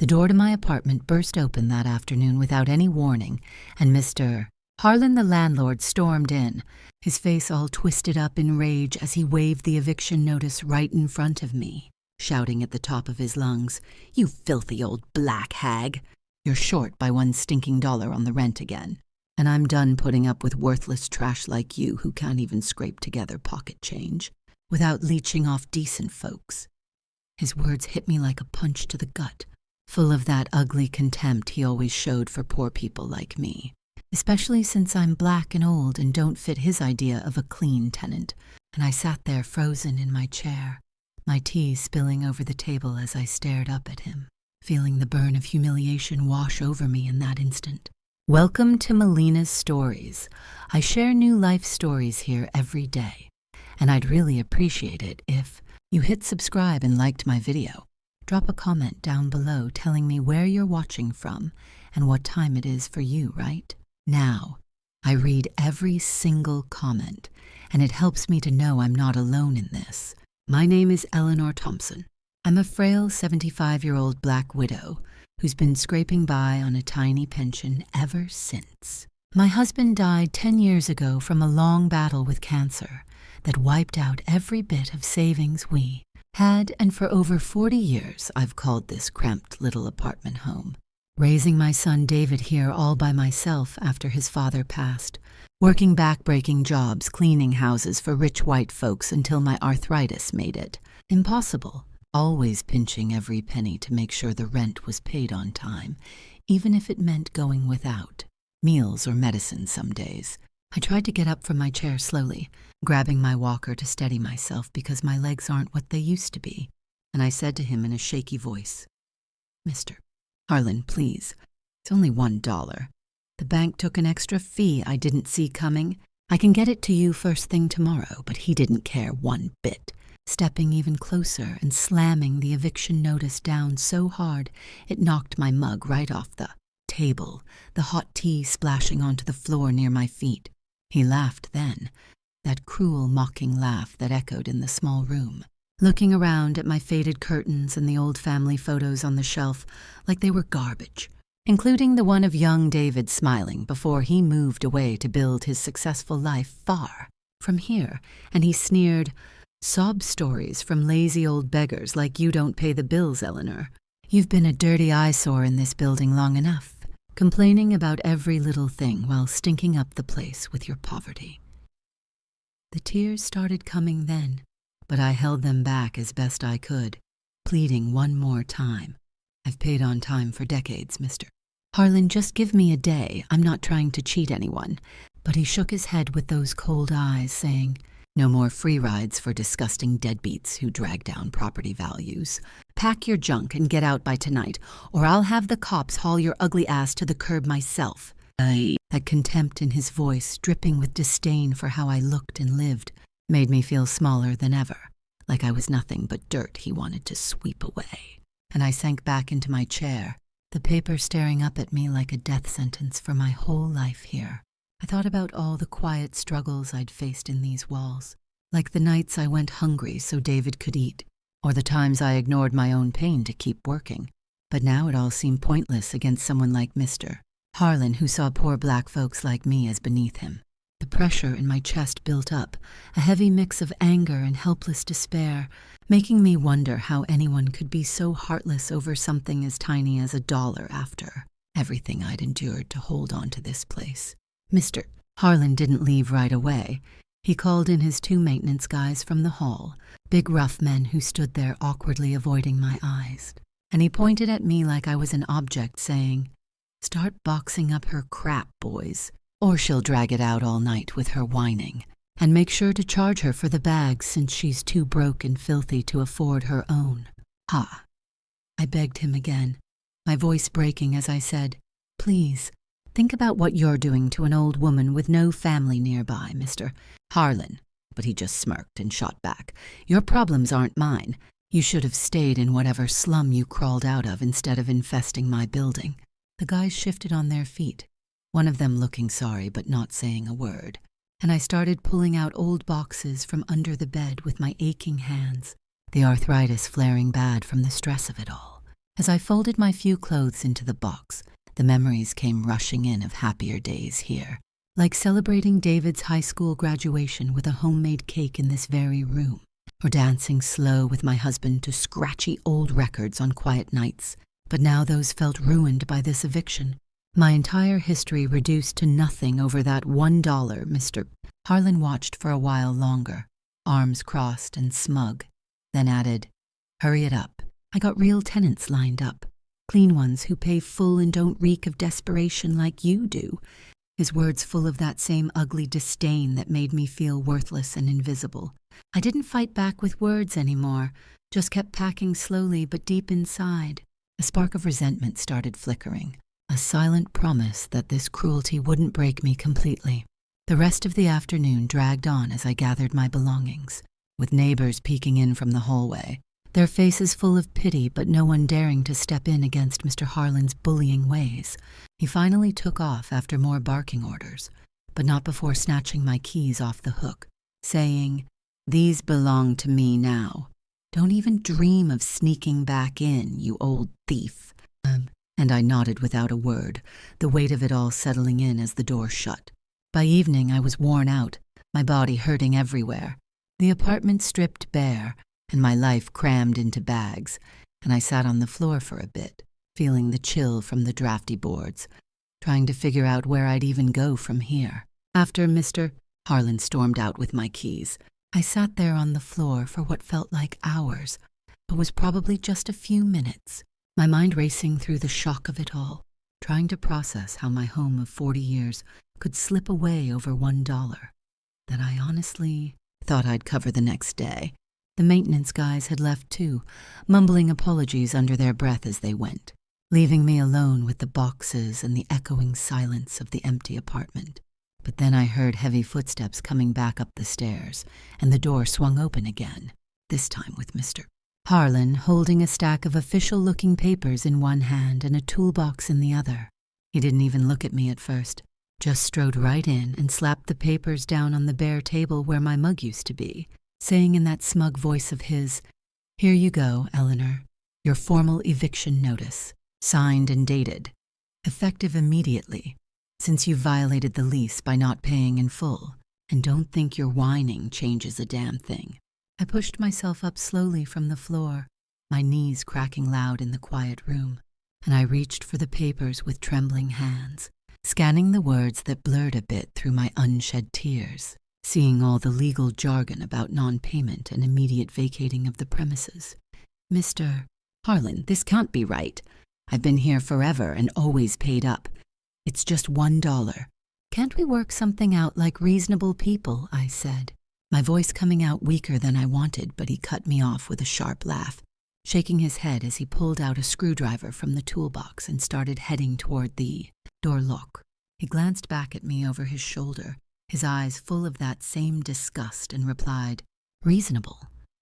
The door to my apartment burst open that afternoon without any warning, and Mr. Harlan, the landlord, stormed in, his face all twisted up in rage as he waved the eviction notice right in front of me, shouting at the top of his lungs, "You filthy old black hag! You're short by $1 stinking on the rent again, and I'm done putting up with worthless trash like you who can't even scrape together pocket change without leeching off decent folks." His words hit me like a punch to the gut, full of that ugly contempt he always showed for poor people like me, especially since I'm black and old and don't fit his idea of a clean tenant, and I sat there frozen in my chair, my tea spilling over the table as I stared up at him, feeling the burn of humiliation wash over me in that instant. Welcome to Melina's Stories. I share new life stories here every day, and I'd really appreciate it if you hit subscribe and liked my video. Drop a comment down below telling me where you're watching from and what time it is for you right now. I read every single comment, and it helps me to know I'm not alone in this. My name is Eleanor Thompson. I'm a frail 75-year-old black widow who's been scraping by on a tiny pension ever since. My husband died 10 years ago from a long battle with cancer that wiped out every bit of savings we had, and for over 40 years I've called this cramped little apartment home, raising my son David here all by myself after his father passed, working back-breaking jobs cleaning houses for rich white folks until my arthritis made it impossible, always pinching every penny to make sure the rent was paid on time, even if it meant going without meals or medicine some days. I tried to get up from my chair slowly, grabbing my walker to steady myself because my legs aren't what they used to be, and I said to him in a shaky voice, "Mr. Harlan, please, it's only $1. The bank took an extra fee I didn't see coming. I can get it to you first thing tomorrow," but he didn't care one bit, stepping even closer and slamming the eviction notice down so hard it knocked my mug right off the table, the hot tea splashing onto the floor near my feet. He laughed then, that cruel, mocking laugh that echoed in the small room, looking around at my faded curtains and the old family photos on the shelf like they were garbage, including the one of young David smiling before he moved away to build his successful life far from here, and he sneered, "Sob stories from lazy old beggars like you don't pay the bills, Eleanor. You've been a dirty eyesore in this building long enough, complaining about every little thing while stinking up the place with your poverty." The tears started coming then, but I held them back as best I could, pleading one more time. "I've paid on time for decades, Mr. Harlan, just give me a day. I'm not trying to cheat anyone." But he shook his head with those cold eyes, saying, "No more free rides for disgusting deadbeats who drag down property values. Pack your junk and get out by tonight, or I'll have the cops haul your ugly ass to the curb myself." That contempt in his voice, dripping with disdain for how I looked and lived, made me feel smaller than ever, like I was nothing but dirt he wanted to sweep away. And I sank back into my chair, the paper staring up at me like a death sentence for my whole life here. I thought about all the quiet struggles I'd faced in these walls, like the nights I went hungry so David could eat, or the times I ignored my own pain to keep working. But now it all seemed pointless against someone like Mr. Harlan, who saw poor black folks like me as beneath him. The pressure in my chest built up, a heavy mix of anger and helpless despair, making me wonder how anyone could be so heartless over something as tiny as $1 after everything I'd endured to hold on to this place. Mr. Harlan didn't leave right away. He called in his 2 maintenance guys from the hall, big rough men who stood there awkwardly avoiding my eyes, and he pointed at me like I was an object, saying, "Start boxing up her crap, boys, or she'll drag it out all night with her whining. And make sure to charge her for the bags since she's too broke and filthy to afford her own." "Ha!" I begged him again, my voice breaking as I said, "Please, think about what you're doing to an old woman with no family nearby, Mr. Harlan." But he just smirked and shot back, "Your problems aren't mine. You should have stayed in whatever slum you crawled out of instead of infesting my building." The guys shifted on their feet, one of them looking sorry but not saying a word, and I started pulling out old boxes from under the bed with my aching hands, the arthritis flaring bad from the stress of it all. As I folded my few clothes into the box, the memories came rushing in of happier days here, like celebrating David's high school graduation with a homemade cake in this very room, or dancing slow with my husband to scratchy old records on quiet nights. But now those felt ruined by this eviction. My entire history reduced to nothing over that $1, Mr. Harlan watched for a while longer, arms crossed and smug, then added, "Hurry it up. I got real tenants lined up. Clean ones who pay full and don't reek of desperation like you do." His words full of that same ugly disdain that made me feel worthless and invisible. I didn't fight back with words anymore, just kept packing slowly but deep inside. A spark of resentment started flickering, a silent promise that this cruelty wouldn't break me completely. The rest of the afternoon dragged on as I gathered my belongings, with neighbors peeking in from the hallway, their faces full of pity but no one daring to step in against Mr. Harlan's bullying ways. He finally took off after more barking orders, but not before snatching my keys off the hook, saying, "These belong to me now. Don't even dream of sneaking back in, you old thief." And I nodded without a word, the weight of it all settling in as the door shut. By evening I was worn out, my body hurting everywhere, the apartment stripped bare, and my life crammed into bags, and I sat on the floor for a bit, feeling the chill from the drafty boards, trying to figure out where I'd even go from here. After Mr. Harlan stormed out with my keys, I sat there on the floor for what felt like hours, but was probably just a few minutes, my mind racing through the shock of it all, trying to process how my home of 40 years could slip away over $1, that I honestly thought I'd cover the next day. The maintenance guys had left too, mumbling apologies under their breath as they went, leaving me alone with the boxes and the echoing silence of the empty apartment. But then I heard heavy footsteps coming back up the stairs, and the door swung open again, this time with Mr. Harlan holding a stack of official-looking papers in one hand and a toolbox in the other. He didn't even look at me at first, just strode right in and slapped the papers down on the bare table where my mug used to be, saying in that smug voice of his, "Here you go, Eleanor, your formal eviction notice, signed and dated, effective immediately, since you violated the lease by not paying in full, and don't think your whining changes a damn thing." I pushed myself up slowly from the floor, my knees cracking loud in the quiet room, and I reached for the papers with trembling hands, scanning the words that blurred a bit through my unshed tears, seeing all the legal jargon about non-payment and immediate vacating of the premises. "Mr. Harlan, this can't be right. I've been here forever and always paid up. It's just $1. Can't we work something out like reasonable people?" I said, my voice coming out weaker than I wanted, but he cut me off with a sharp laugh, shaking his head as he pulled out a screwdriver from the toolbox and started heading toward the door lock. He glanced back at me over his shoulder, his eyes full of that same disgust, and replied, "Reasonable?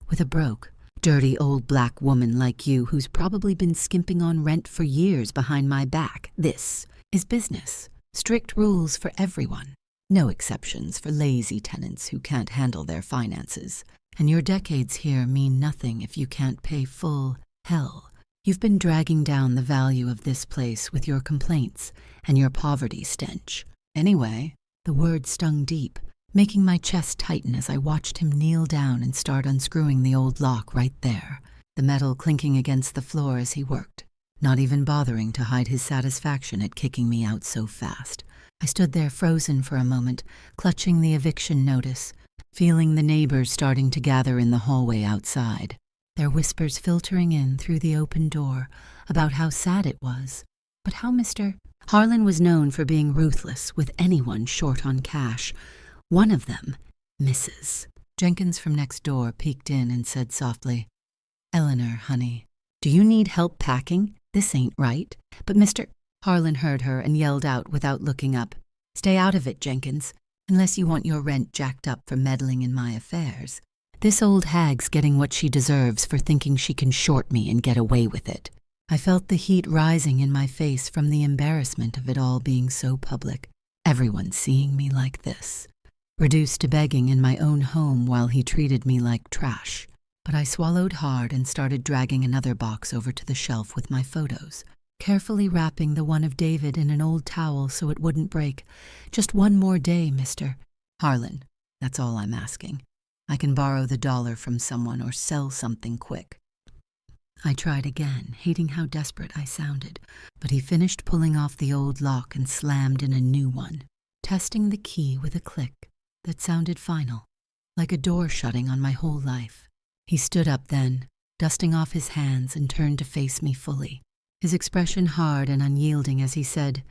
With a broke, dirty old black woman like you who's probably been skimping on rent for years behind my back. This is business. Strict rules for everyone. No exceptions for lazy tenants who can't handle their finances. And your decades here mean nothing if you can't pay full. Hell, you've been dragging down the value of this place with your complaints and your poverty stench. Anyway," the words stung deep, making my chest tighten as I watched him kneel down and start unscrewing the old lock right there, the metal clinking against the floor as he worked, not even bothering to hide his satisfaction at kicking me out so fast. I stood there frozen for a moment, clutching the eviction notice, feeling the neighbors starting to gather in the hallway outside, their whispers filtering in through the open door about how sad it was, but how Mr. Harlan was known for being ruthless with anyone short on cash. One of them, Mrs. Jenkins from next door, peeked in and said softly, "Eleanor, honey, do you need help packing? This ain't right." But Mr. Harlan heard her and yelled out without looking up, "Stay out of it, Jenkins, unless you want your rent jacked up for meddling in my affairs. This old hag's getting what she deserves for thinking she can short me and get away with it." I felt the heat rising in my face from the embarrassment of it all being so public, everyone seeing me like this, reduced to begging in my own home while he treated me like trash. but I swallowed hard and started dragging another box over to the shelf with my photos, carefully wrapping the one of David in an old towel so it wouldn't break. Just one more day, Mr. Harlan. That's all I'm asking. I can borrow the $1 from someone or sell something quick. I tried again, hating how desperate I sounded, but he finished pulling off the old lock and slammed in a new one, testing the key with a click that sounded final, like a door shutting on my whole life. He stood up then, dusting off his hands, and turned to face me fully, his expression hard and unyielding as he said,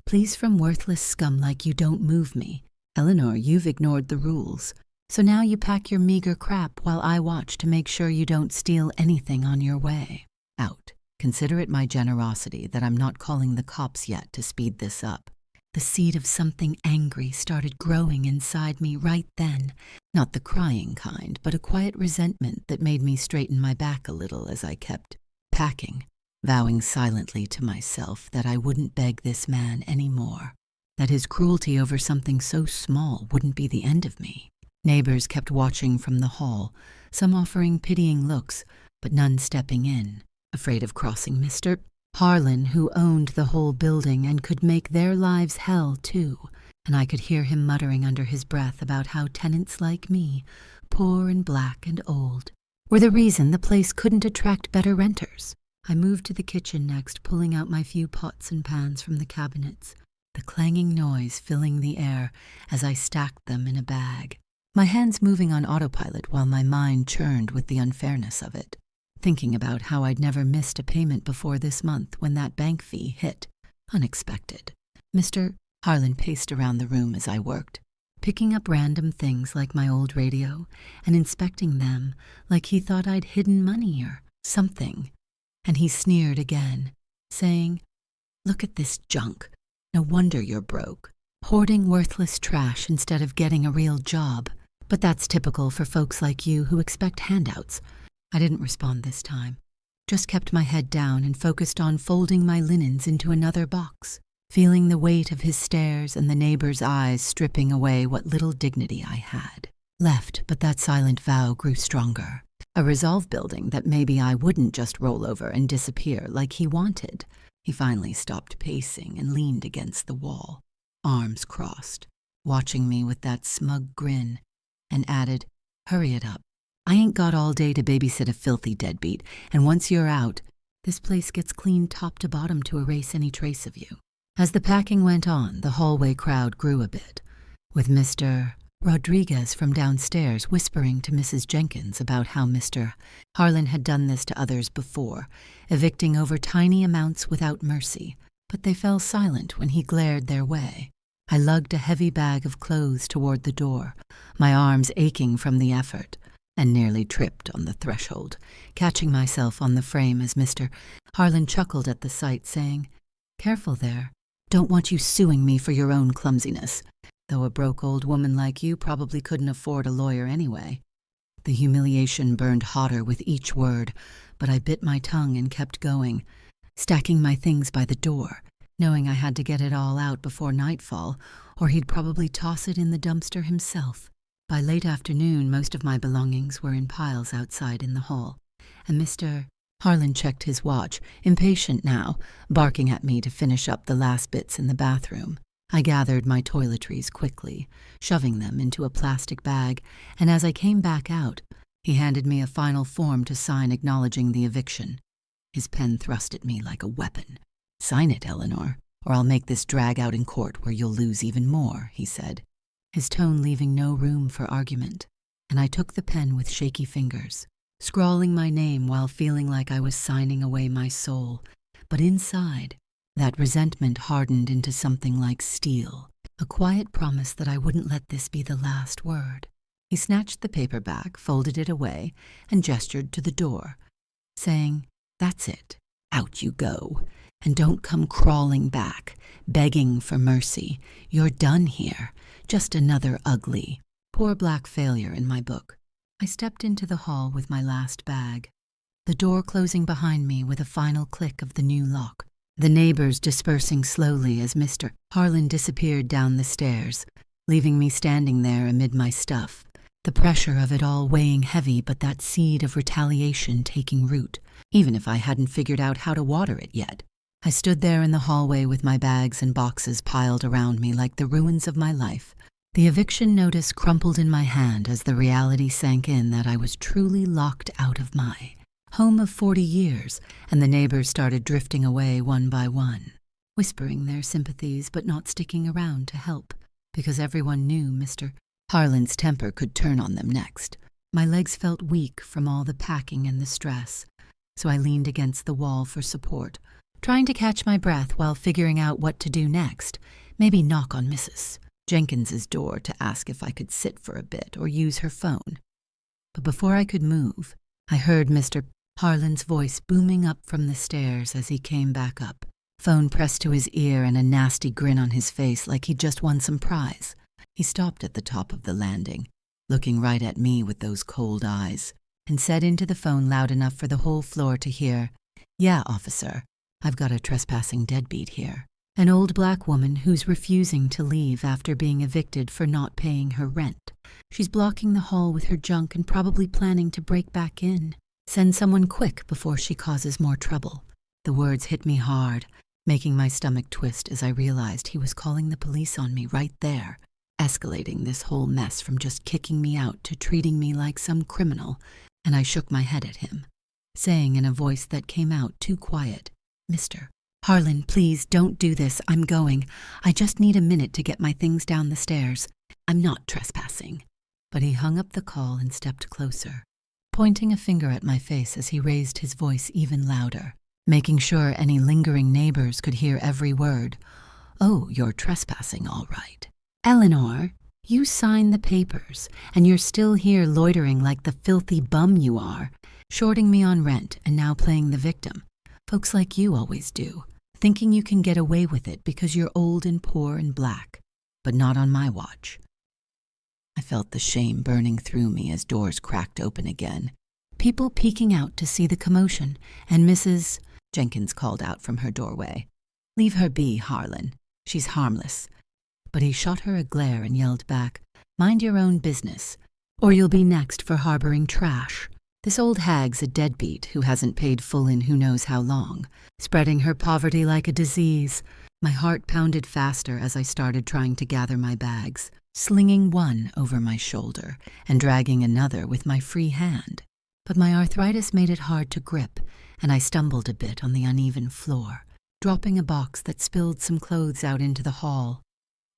"Please from worthless scum like you don't move me. Eleanor, you've ignored the rules. So now you pack your meager crap while I watch to make sure you don't steal anything on your way out. Consider it my generosity that I'm not calling the cops yet to speed this up." The seed of something angry started growing inside me right then. Not the crying kind, but a quiet resentment that made me straighten my back a little as I kept packing, vowing silently to myself that I wouldn't beg this man any more, that his cruelty over something so small wouldn't be the end of me. Neighbors kept watching from the hall, some offering pitying looks, but none stepping in, afraid of crossing Mr. Harlan, who owned the whole building and could make their lives hell too, and I could hear him muttering under his breath about how tenants like me, poor and black and old, were the reason the place couldn't attract better renters. I moved to the kitchen next, pulling out my few pots and pans from the cabinets, the clanging noise filling the air as I stacked them in a bag, my hands moving on autopilot while my mind churned with the unfairness of it, thinking about how I'd never missed a payment before this month when that bank fee hit, unexpected. Mr. Harlan paced around the room as I worked, picking up random things like my old radio and inspecting them like he thought I'd hidden money or something. And he sneered again, saying, "Look at this junk. No wonder you're broke. Hoarding worthless trash instead of getting a real job. But that's typical for folks like you who expect handouts." I didn't respond this time, just kept my head down and focused on folding my linens into another box, feeling the weight of his stares and the neighbor's eyes stripping away what little dignity I had left. But that silent vow grew stronger, a resolve building that maybe I wouldn't just roll over and disappear like he wanted. He finally stopped pacing and leaned against the wall, arms crossed, watching me with that smug grin, and added, "Hurry it up. I ain't got all day to babysit a filthy deadbeat, and once you're out, this place gets cleaned top to bottom to erase any trace of you." As the packing went on, the hallway crowd grew a bit, with Mr. Rodriguez from downstairs whispering to Mrs. Jenkins about how Mr. Harlan had done this to others before, evicting over tiny amounts without mercy, but they fell silent when he glared their way. I lugged a heavy bag of clothes toward the door, my arms aching from the effort, and nearly tripped on the threshold, catching myself on the frame as Mr. Harlan chuckled at the sight, saying, "Careful there. Don't want you suing me for your own clumsiness, though a broke old woman like you probably couldn't afford a lawyer anyway." The humiliation burned hotter with each word, but I bit my tongue and kept going, stacking my things by the door, knowing I had to get it all out before nightfall, or he'd probably toss it in the dumpster himself. By late afternoon, most of my belongings were in piles outside in the hall, and Mr. Harlan checked his watch, impatient now, barking at me to finish up the last bits in the bathroom. I gathered my toiletries quickly, shoving them into a plastic bag, and as I came back out, he handed me a final form to sign acknowledging the eviction. His pen thrust at me like a weapon. "Sign it, Eleanor, or I'll make this drag out in court where you'll lose even more," he said, his tone leaving no room for argument, and I took the pen with shaky fingers, scrawling my name while feeling like I was signing away my soul. But inside, that resentment hardened into something like steel, a quiet promise that I wouldn't let this be the last word. He snatched the paper back, folded it away, and gestured to the door, saying, "That's it. Out you go. And don't come crawling back, begging for mercy. You're done here. Just another ugly, poor black failure in my book." I stepped into the hall with my last bag, the door closing behind me with a final click of the new lock, the neighbors dispersing slowly as Mr. Harlan disappeared down the stairs, leaving me standing there amid my stuff, the pressure of it all weighing heavy, but that seed of retaliation taking root, even if I hadn't figured out how to water it yet. I stood there in the hallway with my bags and boxes piled around me like the ruins of my life. The eviction notice crumpled in my hand as the reality sank in that I was truly locked out of my home of 40 years, and the neighbors started drifting away one by one, whispering their sympathies but not sticking around to help, because everyone knew Mr. Harlan's temper could turn on them next. My legs felt weak from all the packing and the stress, so I leaned against the wall for support, trying to catch my breath while figuring out what to do next. Maybe knock on Mrs. Jenkins's door to ask if I could sit for a bit or use her phone. But before I could move, I heard Mr. Harlan's voice booming up from the stairs as he came back up, phone pressed to his ear and a nasty grin on his face like he'd just won some prize. He stopped at the top of the landing, looking right at me with those cold eyes, and said into the phone loud enough for the whole floor to hear, "Yeah, officer, I've got a trespassing deadbeat here. An old black woman who's refusing to leave after being evicted for not paying her rent. She's blocking the hall with her junk and probably planning to break back in. Send someone quick before she causes more trouble." The words hit me hard, making my stomach twist as I realized he was calling the police on me right there, escalating this whole mess from just kicking me out to treating me like some criminal, and I shook my head at him, saying in a voice that came out too quiet, "Mr. Harlan, please don't do this. I'm going. I just need a minute to get my things down the stairs. I'm not trespassing." But he hung up the call and stepped closer, pointing a finger at my face as he raised his voice even louder, making sure any lingering neighbors could hear every word. "Oh, you're trespassing, all right. Eleanor, you signed the papers, and you're still here loitering like the filthy bum you are, shorting me on rent and now playing the victim. Folks like you always do, thinking you can get away with it because you're old and poor and black, but not on my watch." I felt the shame burning through me as doors cracked open again, people peeking out to see the commotion, and Mrs. Jenkins called out from her doorway, "Leave her be, Harlan. She's harmless." But he shot her a glare and yelled back, "Mind your own business, or you'll be next for harboring trash. This old hag's a deadbeat who hasn't paid full in who knows how long, spreading her poverty like a disease." My heart pounded faster as I started trying to gather my bags, slinging one over my shoulder and dragging another with my free hand. But my arthritis made it hard to grip, and I stumbled a bit on the uneven floor, dropping a box that spilled some clothes out into the hall.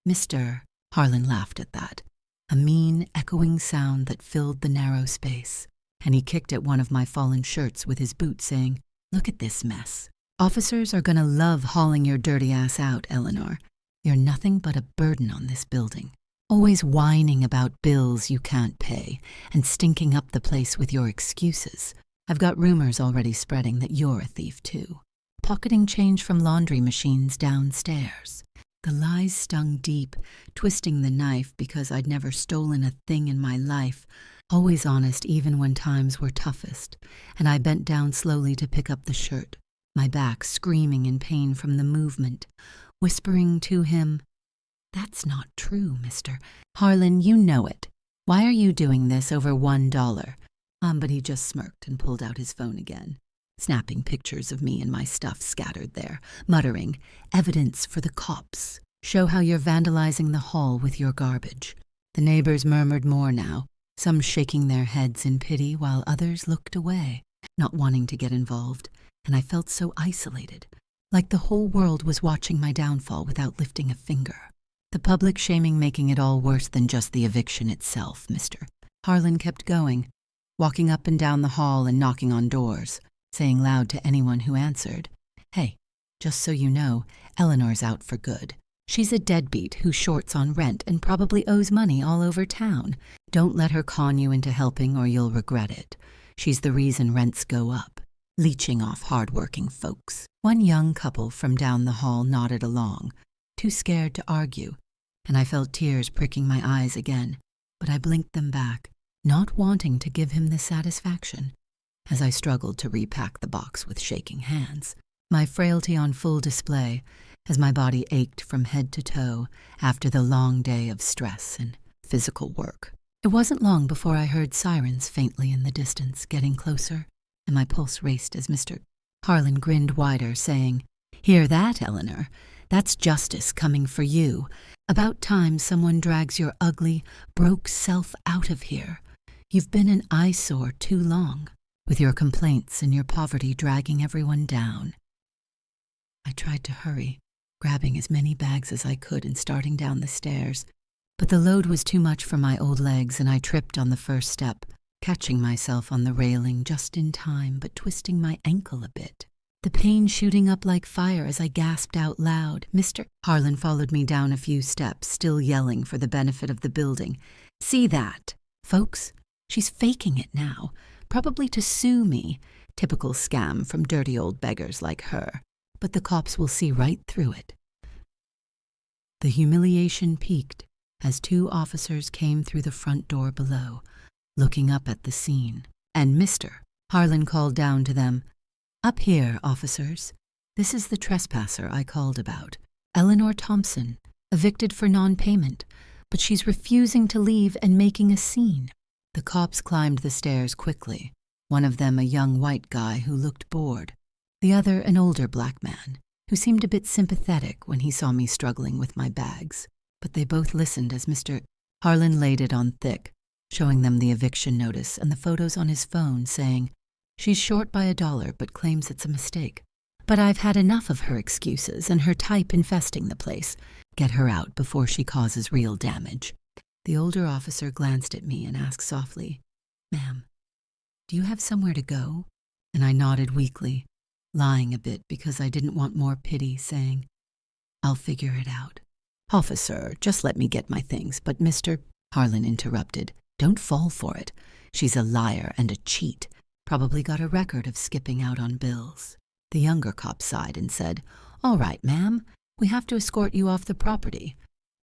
"Mr. Harlan laughed at that, a mean, echoing sound that filled the narrow space, and he kicked at one of my fallen shirts with his boot, saying, "Look at this mess. Officers are gonna love hauling your dirty ass out, Eleanor. You're nothing but a burden on this building, always whining about bills you can't pay and stinking up the place with your excuses. I've got rumors already spreading that you're a thief too, pocketing change from laundry machines downstairs." The lies stung deep, twisting the knife because I'd never stolen a thing in my life, always honest even when times were toughest, and I bent down slowly to pick up the shirt, my back screaming in pain from the movement, whispering to him, "That's not true, Mr. Harlan, you know it. Why are you doing this over $1? But he just smirked and pulled out his phone again, snapping pictures of me and my stuff scattered there, muttering, "Evidence for the cops. Show how you're vandalizing the hall with your garbage." The neighbors murmured more now, some shaking their heads in pity while others looked away, not wanting to get involved, and I felt so isolated, like the whole world was watching my downfall without lifting a finger. The public shaming making it all worse than just the eviction itself. Mr. Harlan kept going, walking up and down the hall and knocking on doors, saying loud to anyone who answered, "Hey, just so you know, Eleanor's out for good. She's a deadbeat who shorts on rent and probably owes money all over town. Don't let her con you into helping or you'll regret it. She's the reason rents go up, leeching off hard-working folks." One young couple from down the hall nodded along, too scared to argue, and I felt tears pricking my eyes again, but I blinked them back, not wanting to give him the satisfaction, as I struggled to repack the box with shaking hands, my frailty on full display as my body ached from head to toe after the long day of stress and physical work. It wasn't long before I heard sirens faintly in the distance, getting closer, and my pulse raced as Mr. Harlan grinned wider, saying, "Hear that, Eleanor? That's justice coming for you. About time someone drags your ugly, broke self out of here. You've been an eyesore too long, with your complaints and your poverty dragging everyone down." I tried to hurry, grabbing as many bags as I could and starting down the stairs, but the load was too much for my old legs and I tripped on the first step, catching myself on the railing just in time but twisting my ankle a bit. The pain shooting up like fire as I gasped out loud. Mr. Harlan followed me down a few steps, still yelling for the benefit of the building. "See that? Folks, she's faking it now, probably to sue me. Typical scam from dirty old beggars like her. But the cops will see right through it." The humiliation peaked as 2 officers came through the front door below, looking up at the scene, and Mr. Harlan called down to them, "Up here, officers. This is the trespasser I called about, Eleanor Thompson, evicted for non-payment, but she's refusing to leave and making a scene." The cops climbed the stairs quickly, one of them a young white guy who looked bored, the other an older black man who seemed a bit sympathetic when he saw me struggling with my bags. But they both listened as Mr. Harlan laid it on thick, showing them the eviction notice and the photos on his phone, saying, "She's short by $1 but claims it's a mistake. But I've had enough of her excuses and her type infesting the place. Get her out before she causes real damage." The older officer glanced at me and asked softly, "Ma'am, do you have somewhere to go?" And I nodded weakly, lying a bit because I didn't want more pity, saying, "I'll figure it out." "Officer, just let me get my things." But Mr. Harlan interrupted, "Don't fall for it. She's a liar and a cheat. Probably got a record of skipping out on bills." The younger cop sighed and said, "All right, ma'am, we have to escort you off the property.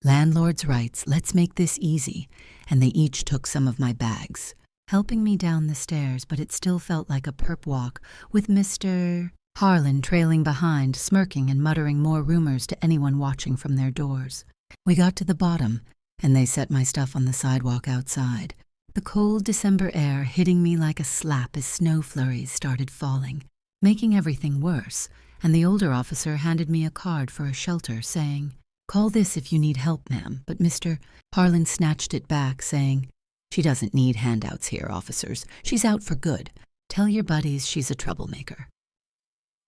Landlord's rights, let's make this easy." And they each took some of my bags, helping me down the stairs, but it still felt like a perp walk, with Mr. Harlan trailing behind, smirking and muttering more rumors to anyone watching from their doors. We got to the bottom, and they set my stuff on the sidewalk outside, the cold December air hitting me like a slap as snow flurries started falling, making everything worse, and the older officer handed me a card for a shelter, saying, "Call this if you need help, ma'am." But Mr. Harlan snatched it back, saying, "She doesn't need handouts here, officers. She's out for good. Tell your buddies she's a troublemaker."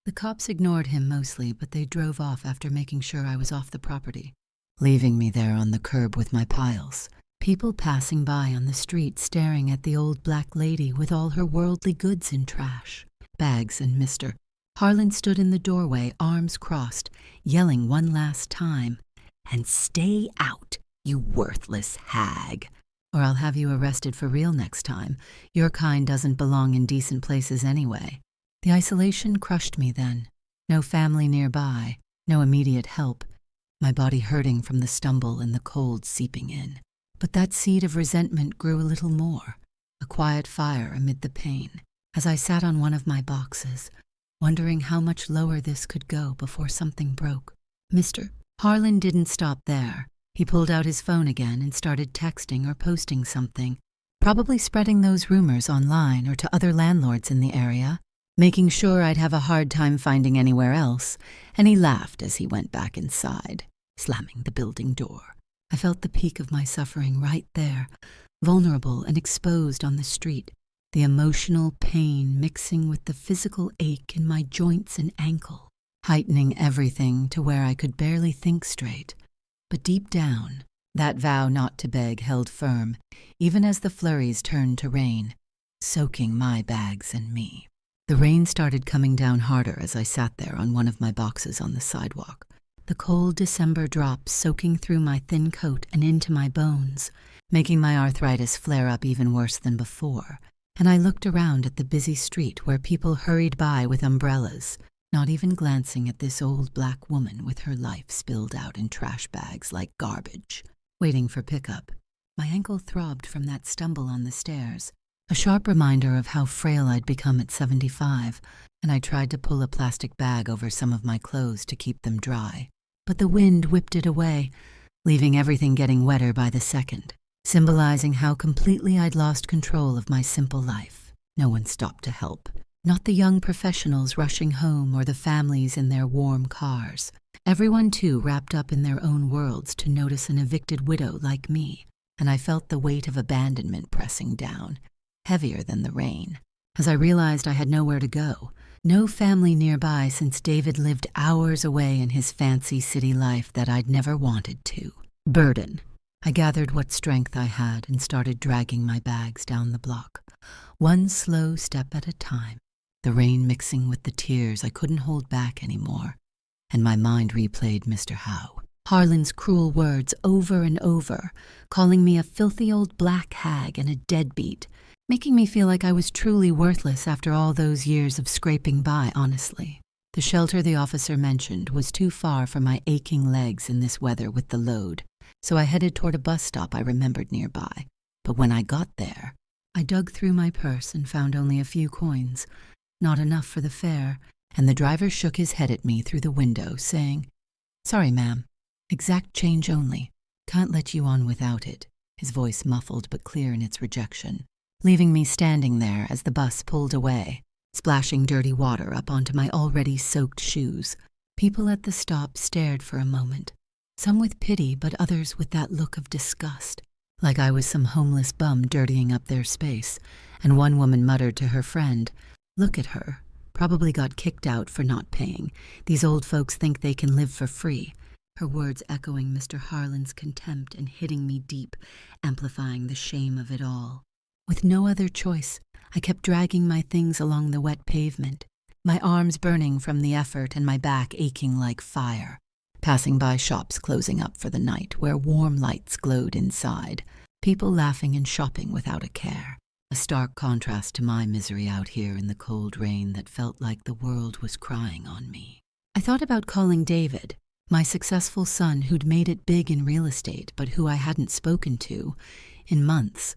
The cops ignored him mostly, but they drove off after making sure I was off the property, leaving me there on the curb with my piles. People passing by on the street staring at the old black lady with all her worldly goods in trash, bags, and Mr. Harlan stood in the doorway, arms crossed, yelling one last time, "And stay out, you worthless hag, or I'll have you arrested for real next time. Your kind doesn't belong in decent places anyway." The isolation crushed me then. No family nearby, no immediate help, my body hurting from the stumble and the cold seeping in. But that seed of resentment grew a little more, a quiet fire amid the pain, as I sat on one of my boxes, wondering how much lower this could go before something broke. Mr. Harlan didn't stop there. He pulled out his phone again and started texting or posting something, probably spreading those rumors online or to other landlords in the area, making sure I'd have a hard time finding anywhere else, and he laughed as he went back inside, slamming the building door. I felt the peak of my suffering right there, vulnerable and exposed on the street, the emotional pain mixing with the physical ache in my joints and ankle, heightening everything to where I could barely think straight. But deep down, that vow not to beg held firm, even as the flurries turned to rain, soaking my bags and me. The rain started coming down harder as I sat there on one of my boxes on the sidewalk, the cold December drops soaking through my thin coat and into my bones, making my arthritis flare up even worse than before. And I looked around at the busy street where people hurried by with umbrellas, not even glancing at this old black woman with her life spilled out in trash bags like garbage, waiting for pickup. My ankle throbbed from that stumble on the stairs, a sharp reminder of how frail I'd become at 75, and I tried to pull a plastic bag over some of my clothes to keep them dry. But the wind whipped it away, leaving everything getting wetter by the second. symbolizing how completely I'd lost control of my simple life. No one stopped to help. Not the young professionals rushing home or the families in their warm cars. Everyone, too, wrapped up in their own worlds to notice an evicted widow like me, and I felt the weight of abandonment pressing down, heavier than the rain. As I realized I had nowhere to go, no family nearby since David lived hours away in his fancy city life that I'd never wanted to. Burden. I gathered what strength I had and started dragging my bags down the block, one slow step at a time, the rain mixing with the tears I couldn't hold back anymore, and my mind replayed Mr. Howe. Harlan's cruel words over and over, calling me a filthy old black hag and a deadbeat, making me feel like I was truly worthless after all those years of scraping by, honestly. The shelter the officer mentioned was too far for my aching legs in this weather with the load, so I headed toward a bus stop I remembered nearby. But when I got there, I dug through my purse and found only a few coins, not enough for the fare, and the driver shook his head at me through the window, saying, "Sorry, ma'am. Exact change only. Can't let you on without it," his voice muffled but clear in its rejection, leaving me standing there as the bus pulled away, splashing dirty water up onto my already soaked shoes. People at the stop stared for a moment, some with pity but others with that look of disgust, like I was some homeless bum dirtying up their space, and one woman muttered to her friend, "Look at her. Probably got kicked out for not paying. These old folks think they can live for free." Her words echoing Mr. Harlan's contempt and hitting me deep, amplifying the shame of it all. With no other choice, I kept dragging my things along the wet pavement, my arms burning from the effort and my back aching like fire, passing by shops closing up for the night where warm lights glowed inside, people laughing and shopping without a care. A stark contrast to my misery out here in the cold rain that felt like the world was crying on me. I thought about calling David, my successful son who'd made it big in real estate but who I hadn't spoken to in months,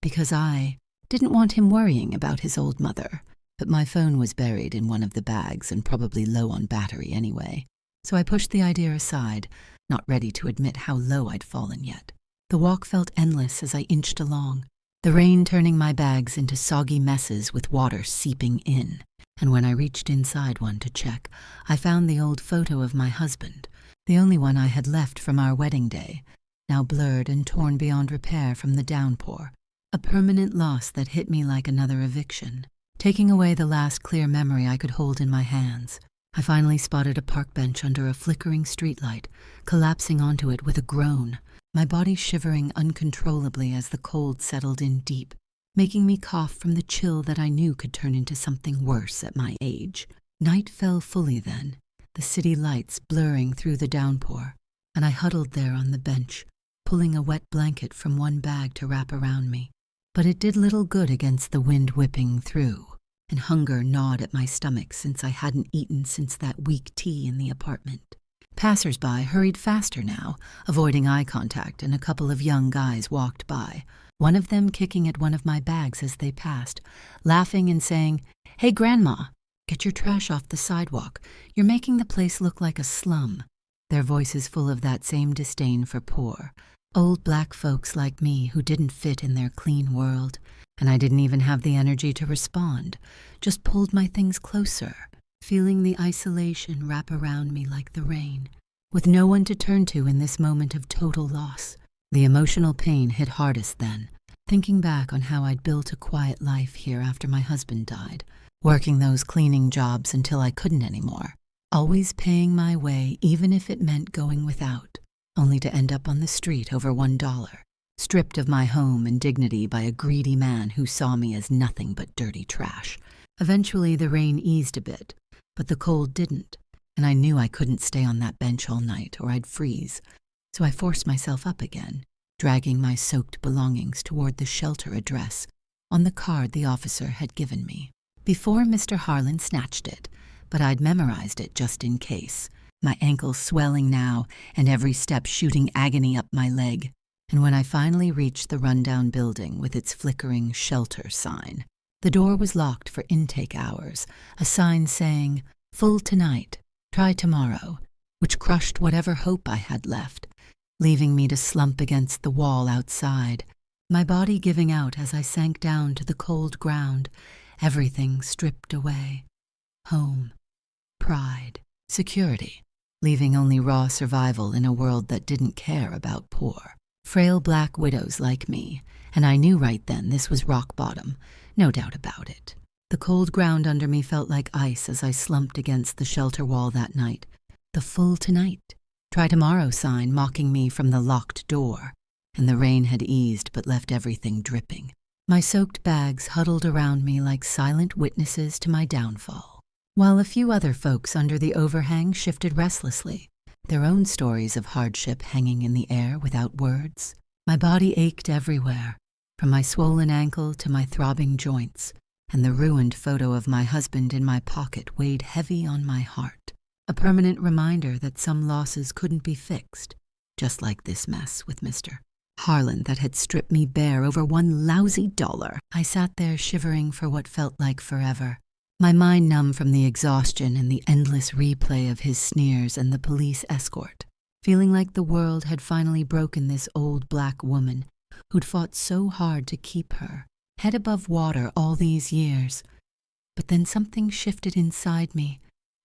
because I didn't want him worrying about his old mother. But my phone was buried in one of the bags and probably low on battery anyway, so I pushed the idea aside, not ready to admit how low I'd fallen yet. The walk felt endless as I inched along, the rain turning my bags into soggy messes with water seeping in. And when I reached inside one to check, I found the old photo of my husband, the only one I had left from our wedding day, now blurred and torn beyond repair from the downpour, a permanent loss that hit me like another eviction, taking away the last clear memory I could hold in my hands. I finally spotted a park bench under a flickering streetlight, collapsing onto it with a groan, my body shivering uncontrollably as the cold settled in deep, making me cough from the chill that I knew could turn into something worse at my age. Night fell fully then, the city lights blurring through the downpour, and I huddled there on the bench, pulling a wet blanket from one bag to wrap around me. But it did little good against the wind whipping through, and hunger gnawed at my stomach since I hadn't eaten since that weak tea in the apartment. Passers-by hurried faster now, avoiding eye contact, and a couple of young guys walked by, one of them kicking at one of my bags as they passed, laughing and saying, "Hey, Grandma, get your trash off the sidewalk. You're making the place look like a slum." Their voices full of that same disdain for poor, old black folks like me who didn't fit in their clean world, and I didn't even have the energy to respond, just pulled my things closer, feeling the isolation wrap around me like the rain, with no one to turn to in this moment of total loss. The emotional pain hit hardest then, thinking back on how I'd built a quiet life here after my husband died, working those cleaning jobs until I couldn't anymore, always paying my way even if it meant going without, only to end up on the street over $1, stripped of my home and dignity by a greedy man who saw me as nothing but dirty trash. Eventually the rain eased a bit, but the cold didn't, and I knew I couldn't stay on that bench all night or I'd freeze, so I forced myself up again, dragging my soaked belongings toward the shelter address on the card the officer had given me. Before Mr. Harlan snatched it, but I'd memorized it just in case, my ankles swelling now and every step shooting agony up my leg. And when I finally reached the rundown building with its flickering shelter sign, the door was locked for intake hours, a sign saying, "Full tonight, try tomorrow," which crushed whatever hope I had left. leaving me to slump against the wall outside, my body giving out as I sank down to the cold ground, everything stripped away. Home, pride, security, leaving only raw survival in a world that didn't care about poor, frail black widows like me, and I knew right then this was rock bottom, no doubt about it. The cold ground under me felt like ice as I slumped against the shelter wall that night. The full tonight, try tomorrow sign mocking me from the locked door, and the rain had eased but left everything dripping. My soaked bags huddled around me like silent witnesses to my downfall, while a few other folks under the overhang shifted restlessly, their own stories of hardship hanging in the air without words. My body ached everywhere, from my swollen ankle to my throbbing joints, and the ruined photo of my husband in my pocket weighed heavy on my heart, a permanent reminder that some losses couldn't be fixed, just like this mess with Mr. Harlan that had stripped me bare over one lousy dollar. I sat there shivering for what felt like forever, my mind numb from the exhaustion and the endless replay of his sneers and the police escort, feeling like the world had finally broken this old black woman who'd fought so hard to keep her head above water all these years. But then something shifted inside me,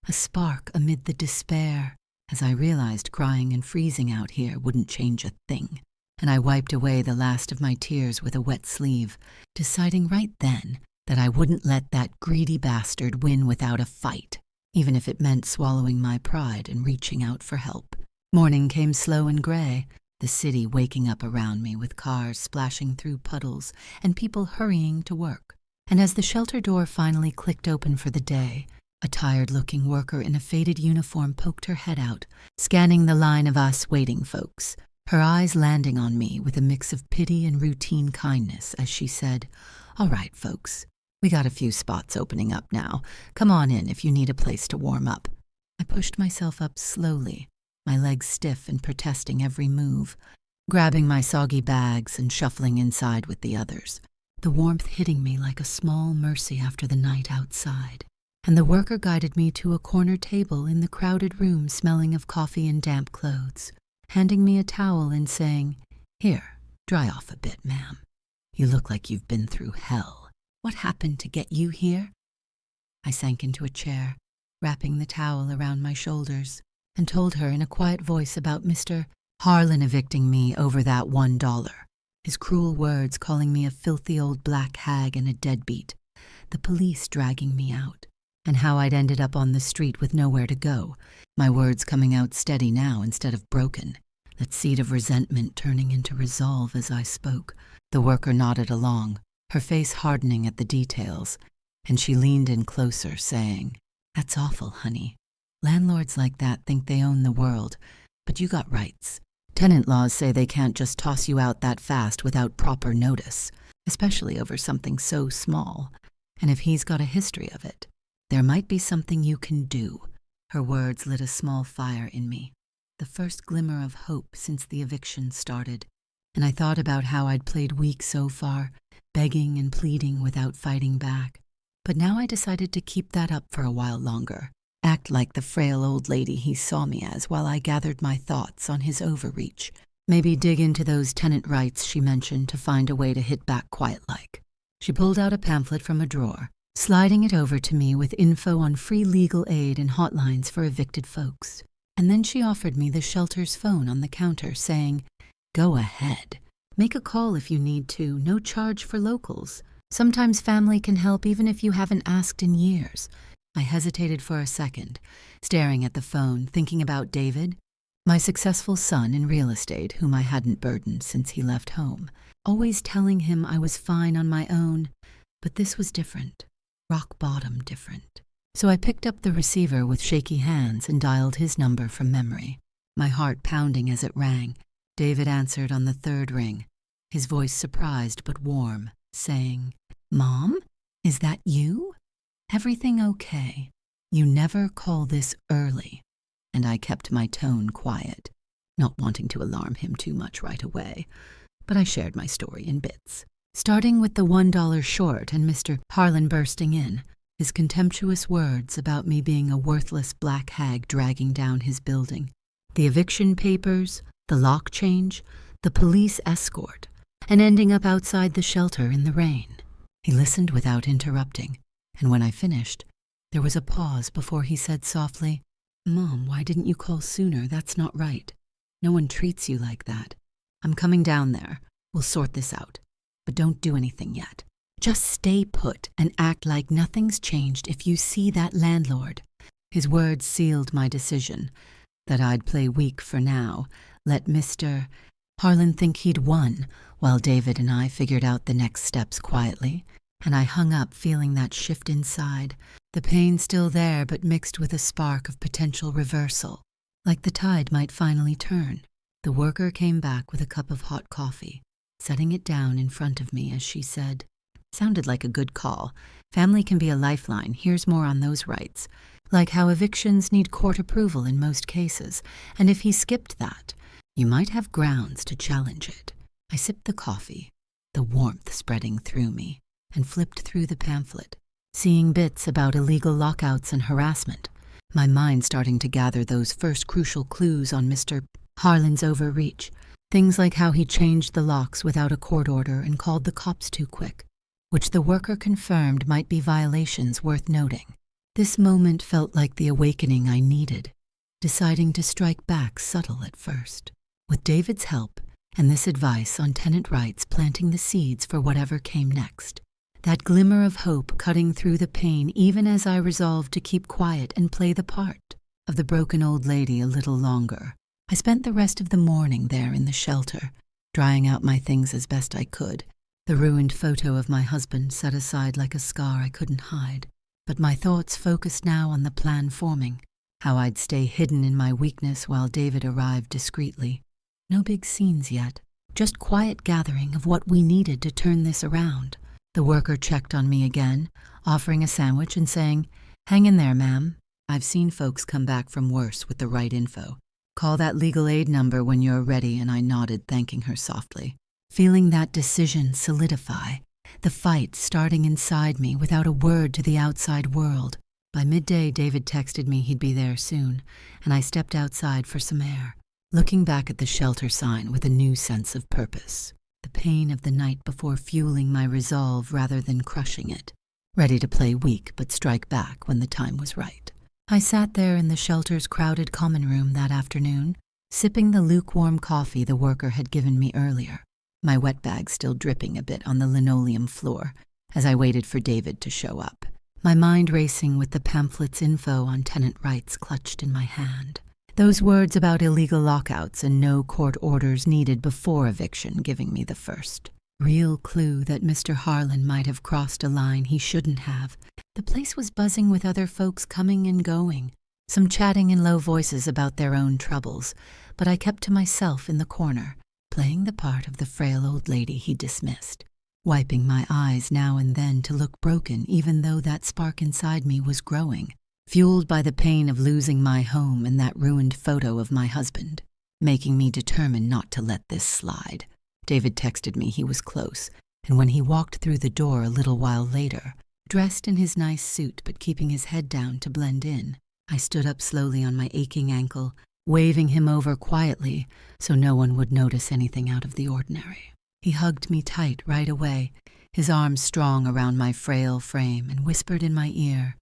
a spark amid the despair, as I realized crying and freezing out here wouldn't change a thing. And I wiped away the last of my tears with a wet sleeve, deciding right then that I wouldn't let that greedy bastard win without a fight, even if it meant swallowing my pride and reaching out for help. Morning came slow and gray, the city waking up around me with cars splashing through puddles and people hurrying to work. And as the shelter door finally clicked open for the day, a tired-looking worker in a faded uniform poked her head out, scanning the line of us waiting folks, her eyes landing on me with a mix of pity and routine kindness as she said, "All right, folks, we got a few spots opening up now. Come on in if you need a place to warm up." I pushed myself up slowly, my legs stiff and protesting every move, grabbing my soggy bags and shuffling inside with the others, the warmth hitting me like a small mercy after the night outside. And the worker guided me to a corner table in the crowded room smelling of coffee and damp clothes, handing me a towel and saying, "Here, dry off a bit, ma'am. You look like you've been through hell. What happened to get you here?" I sank into a chair, wrapping the towel around my shoulders, and told her in a quiet voice about Mr. Harlan evicting me over that $1, his cruel words calling me a filthy old black hag and a deadbeat, the police dragging me out, and how I'd ended up on the street with nowhere to go, my words coming out steady now instead of broken, that seed of resentment turning into resolve as I spoke. The worker nodded along, her face hardening at the details, and she leaned in closer, saying, "That's awful, honey. Landlords like that think they own the world, but you got rights. Tenant laws say they can't just toss you out that fast without proper notice, especially over something so small. And if he's got a history of it, there might be something you can do." Her words lit a small fire in me, the first glimmer of hope since the eviction started, and I thought about how I'd played weak so far, begging and pleading without fighting back. But now I decided to keep that up for a while longer, act like the frail old lady he saw me as while I gathered my thoughts on his overreach, maybe dig into those tenant rights she mentioned to find a way to hit back quiet-like. She pulled out a pamphlet from a drawer, sliding it over to me with info on free legal aid and hotlines for evicted folks. And then she offered me the shelter's phone on the counter, saying, "Go ahead. Make a call if you need to, no charge for locals. Sometimes family can help even if you haven't asked in years." I hesitated for a second, staring at the phone, thinking about David, my successful son in real estate whom I hadn't burdened since he left home, always telling him I was fine on my own, but this was different. Rock bottom different. So I picked up the receiver with shaky hands and dialed his number from memory, my heart pounding as it rang. David answered on the third ring, his voice surprised but warm, saying, "Mom, is that you? Everything okay? You never call this early." And I kept my tone quiet, not wanting to alarm him too much right away, but I shared my story in bits. Starting with the $1 short and Mr. Harlan bursting in, his contemptuous words about me being a worthless black hag dragging down his building, the eviction papers, the lock change, the police escort, and ending up outside the shelter in the rain. He listened without interrupting, and when I finished, there was a pause before he said softly, "Mom, why didn't you call sooner? That's not right. No one treats you like that. I'm coming down there. We'll sort this out. But don't do anything yet. Just stay put and act like nothing's changed if you see that landlord." His words sealed my decision, that I'd play weak for now, let Mr. Harlan think he'd won, while David and I figured out the next steps quietly, and I hung up feeling that shift inside, the pain still there but mixed with a spark of potential reversal, like the tide might finally turn. The worker came back with a cup of hot coffee, setting it down in front of me as she said, "Sounded like a good call. Family can be a lifeline. Here's more on those rights. Like how evictions need court approval in most cases, and if he skipped that, you might have grounds to challenge it." I sipped the coffee, the warmth spreading through me, and flipped through the pamphlet, seeing bits about illegal lockouts and harassment, my mind starting to gather those first crucial clues on Mr. Harlan's overreach, things like how he changed the locks without a court order and called the cops too quick, which the worker confirmed might be violations worth noting. This moment felt like the awakening I needed, deciding to strike back subtle at first. With David's help and this advice on tenant rights planting the seeds for whatever came next, that glimmer of hope cutting through the pain even as I resolved to keep quiet and play the part of the broken old lady a little longer. I spent the rest of the morning there in the shelter, drying out my things as best I could, the ruined photo of my husband set aside like a scar I couldn't hide. But my thoughts focused now on the plan forming, how I'd stay hidden in my weakness while David arrived discreetly. No big scenes yet, just quiet gathering of what we needed to turn this around. The worker checked on me again, offering a sandwich and saying, "Hang in there, ma'am. I've seen folks come back from worse with the right info. Call that legal aid number when you're ready," and I nodded, thanking her softly. Feeling that decision solidify, the fight starting inside me without a word to the outside world. By midday, David texted me he'd be there soon, and I stepped outside for some air, looking back at the shelter sign with a new sense of purpose. The pain of the night before fueling my resolve rather than crushing it, ready to play weak but strike back when the time was right. I sat there in the shelter's crowded common room that afternoon, sipping the lukewarm coffee the worker had given me earlier, my wet bag still dripping a bit on the linoleum floor as I waited for David to show up, my mind racing with the pamphlet's info on tenant rights clutched in my hand. Those words about illegal lockouts and no court orders needed before eviction giving me the first real clue that Mr. Harlan might have crossed a line he shouldn't have. The place was buzzing with other folks coming and going, some chatting in low voices about their own troubles, but I kept to myself in the corner, playing the part of the frail old lady he dismissed, wiping my eyes now and then to look broken even though that spark inside me was growing, fueled by the pain of losing my home and that ruined photo of my husband, making me determined not to let this slide. David texted me he was close, and when he walked through the door a little while later, dressed in his nice suit but keeping his head down to blend in, I stood up slowly on my aching ankle, waving him over quietly so no one would notice anything out of the ordinary. He hugged me tight right away, his arms strong around my frail frame, and whispered in my ear,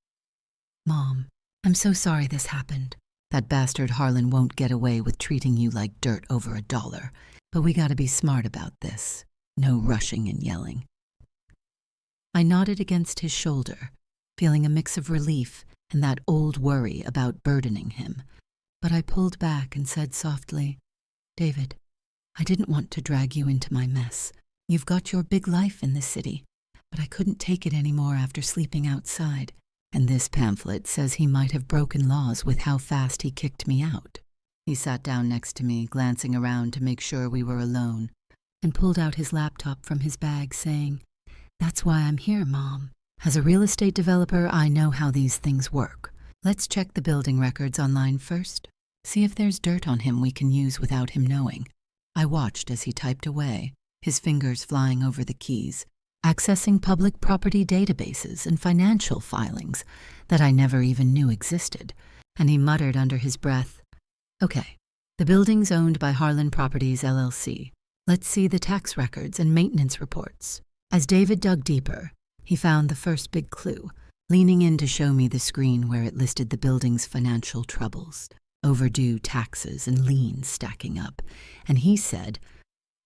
"Mom, I'm so sorry this happened. That bastard Harlan won't get away with treating you like dirt over $1, but we gotta be smart about this. No rushing and yelling." I nodded against his shoulder, feeling a mix of relief and that old worry about burdening him. But I pulled back and said softly, "David, I didn't want to drag you into my mess. You've got your big life in this city, but I couldn't take it anymore after sleeping outside. And this pamphlet says he might have broken laws with how fast he kicked me out." He sat down next to me, glancing around to make sure we were alone, and pulled out his laptop from his bag, saying, "That's why I'm here, Mom. As a real estate developer, I know how these things work. Let's check the building records online first. See if there's dirt on him we can use without him knowing." I watched as he typed away, his fingers flying over the keys, accessing public property databases and financial filings that I never even knew existed, and he muttered under his breath, "Okay, The building's owned by Harlan Properties, LLC. Let's see the tax records and maintenance reports. As David dug deeper, he found the first big clue, leaning in to show me the screen where it listed the building's financial troubles, overdue taxes and liens stacking up. And he said,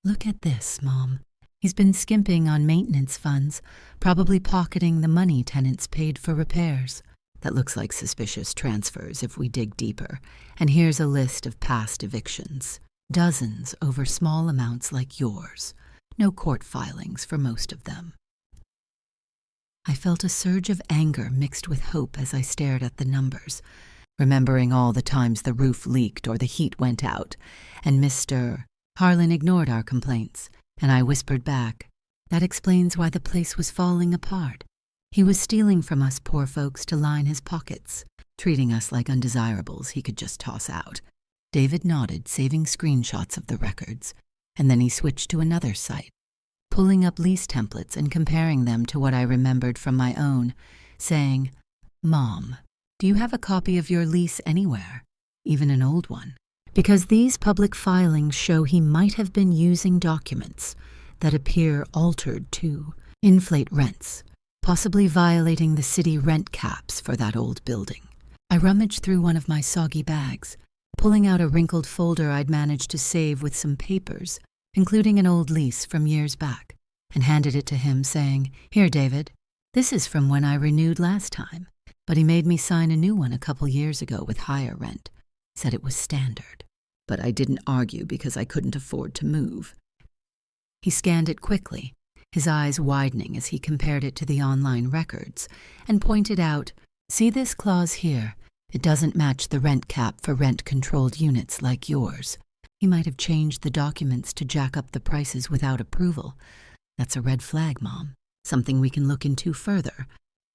"Look at this, Mom. He's been skimping on maintenance funds, probably pocketing the money tenants paid for repairs. That looks like suspicious transfers if we dig deeper. And here's a list of past evictions. Dozens over small amounts like yours. No court filings for most of them." I felt a surge of anger mixed with hope as I stared at the numbers, remembering all the times the roof leaked or the heat went out, and Mr. Harlan ignored our complaints, and I whispered back, "That explains why the place was falling apart. He was stealing from us poor folks to line his pockets, treating us like undesirables he could just toss out." David nodded, saving screenshots of the records, and then he switched to another site, pulling up lease templates and comparing them to what I remembered from my own, saying, "Mom, do you have a copy of your lease anywhere, even an old one? Because these public filings show he might have been using documents that appear altered to inflate rents, possibly violating the city rent caps for that old building." I rummaged through one of my soggy bags, pulling out a wrinkled folder I'd managed to save with some papers, including an old lease from years back, and handed it to him, saying, "Here, David, this is from when I renewed last time, but he made me sign a new one a couple years ago with higher rent. Said it was standard. But I didn't argue because I couldn't afford to move." He scanned it quickly, his eyes widening as he compared it to the online records, and pointed out, "See this clause here? It doesn't match the rent cap for rent-controlled units like yours. He might have changed the documents to jack up the prices without approval. That's a red flag, Mom. Something we can look into further."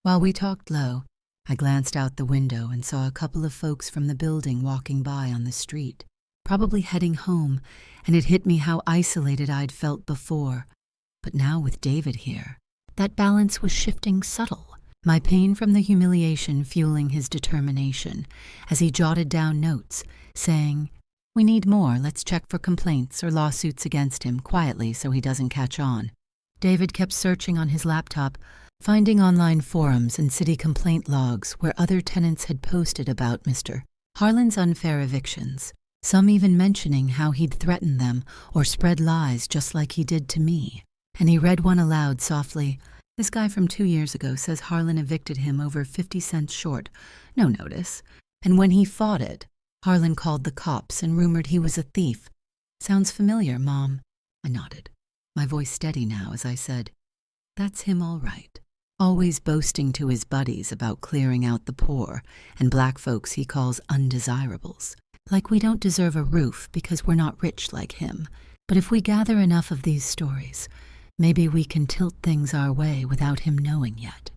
While we talked low, I glanced out the window and saw a couple of folks from the building walking by on the street, probably heading home, and it hit me how isolated I'd felt before. But now with David here, that balance was shifting subtle, my pain from the humiliation fueling his determination, as he jotted down notes, saying, "We need more. Let's check for complaints or lawsuits against him quietly so he doesn't catch on." David kept searching on his laptop, finding online forums and city complaint logs where other tenants had posted about Mr. Harlan's unfair evictions, some even mentioning how he'd threatened them or spread lies just like he did to me. And he read one aloud softly. "This guy from 2 years ago says Harlan evicted him over 50 cents short. No notice. And when he fought it, Harlan called the cops and rumored he was a thief. Sounds familiar, Mom?" I nodded, my voice steady now as I said, "That's him all right. Always boasting to his buddies about clearing out the poor and black folks he calls undesirables. Like we don't deserve a roof because we're not rich like him. But if we gather enough of these stories, maybe we can tilt things our way without him knowing yet."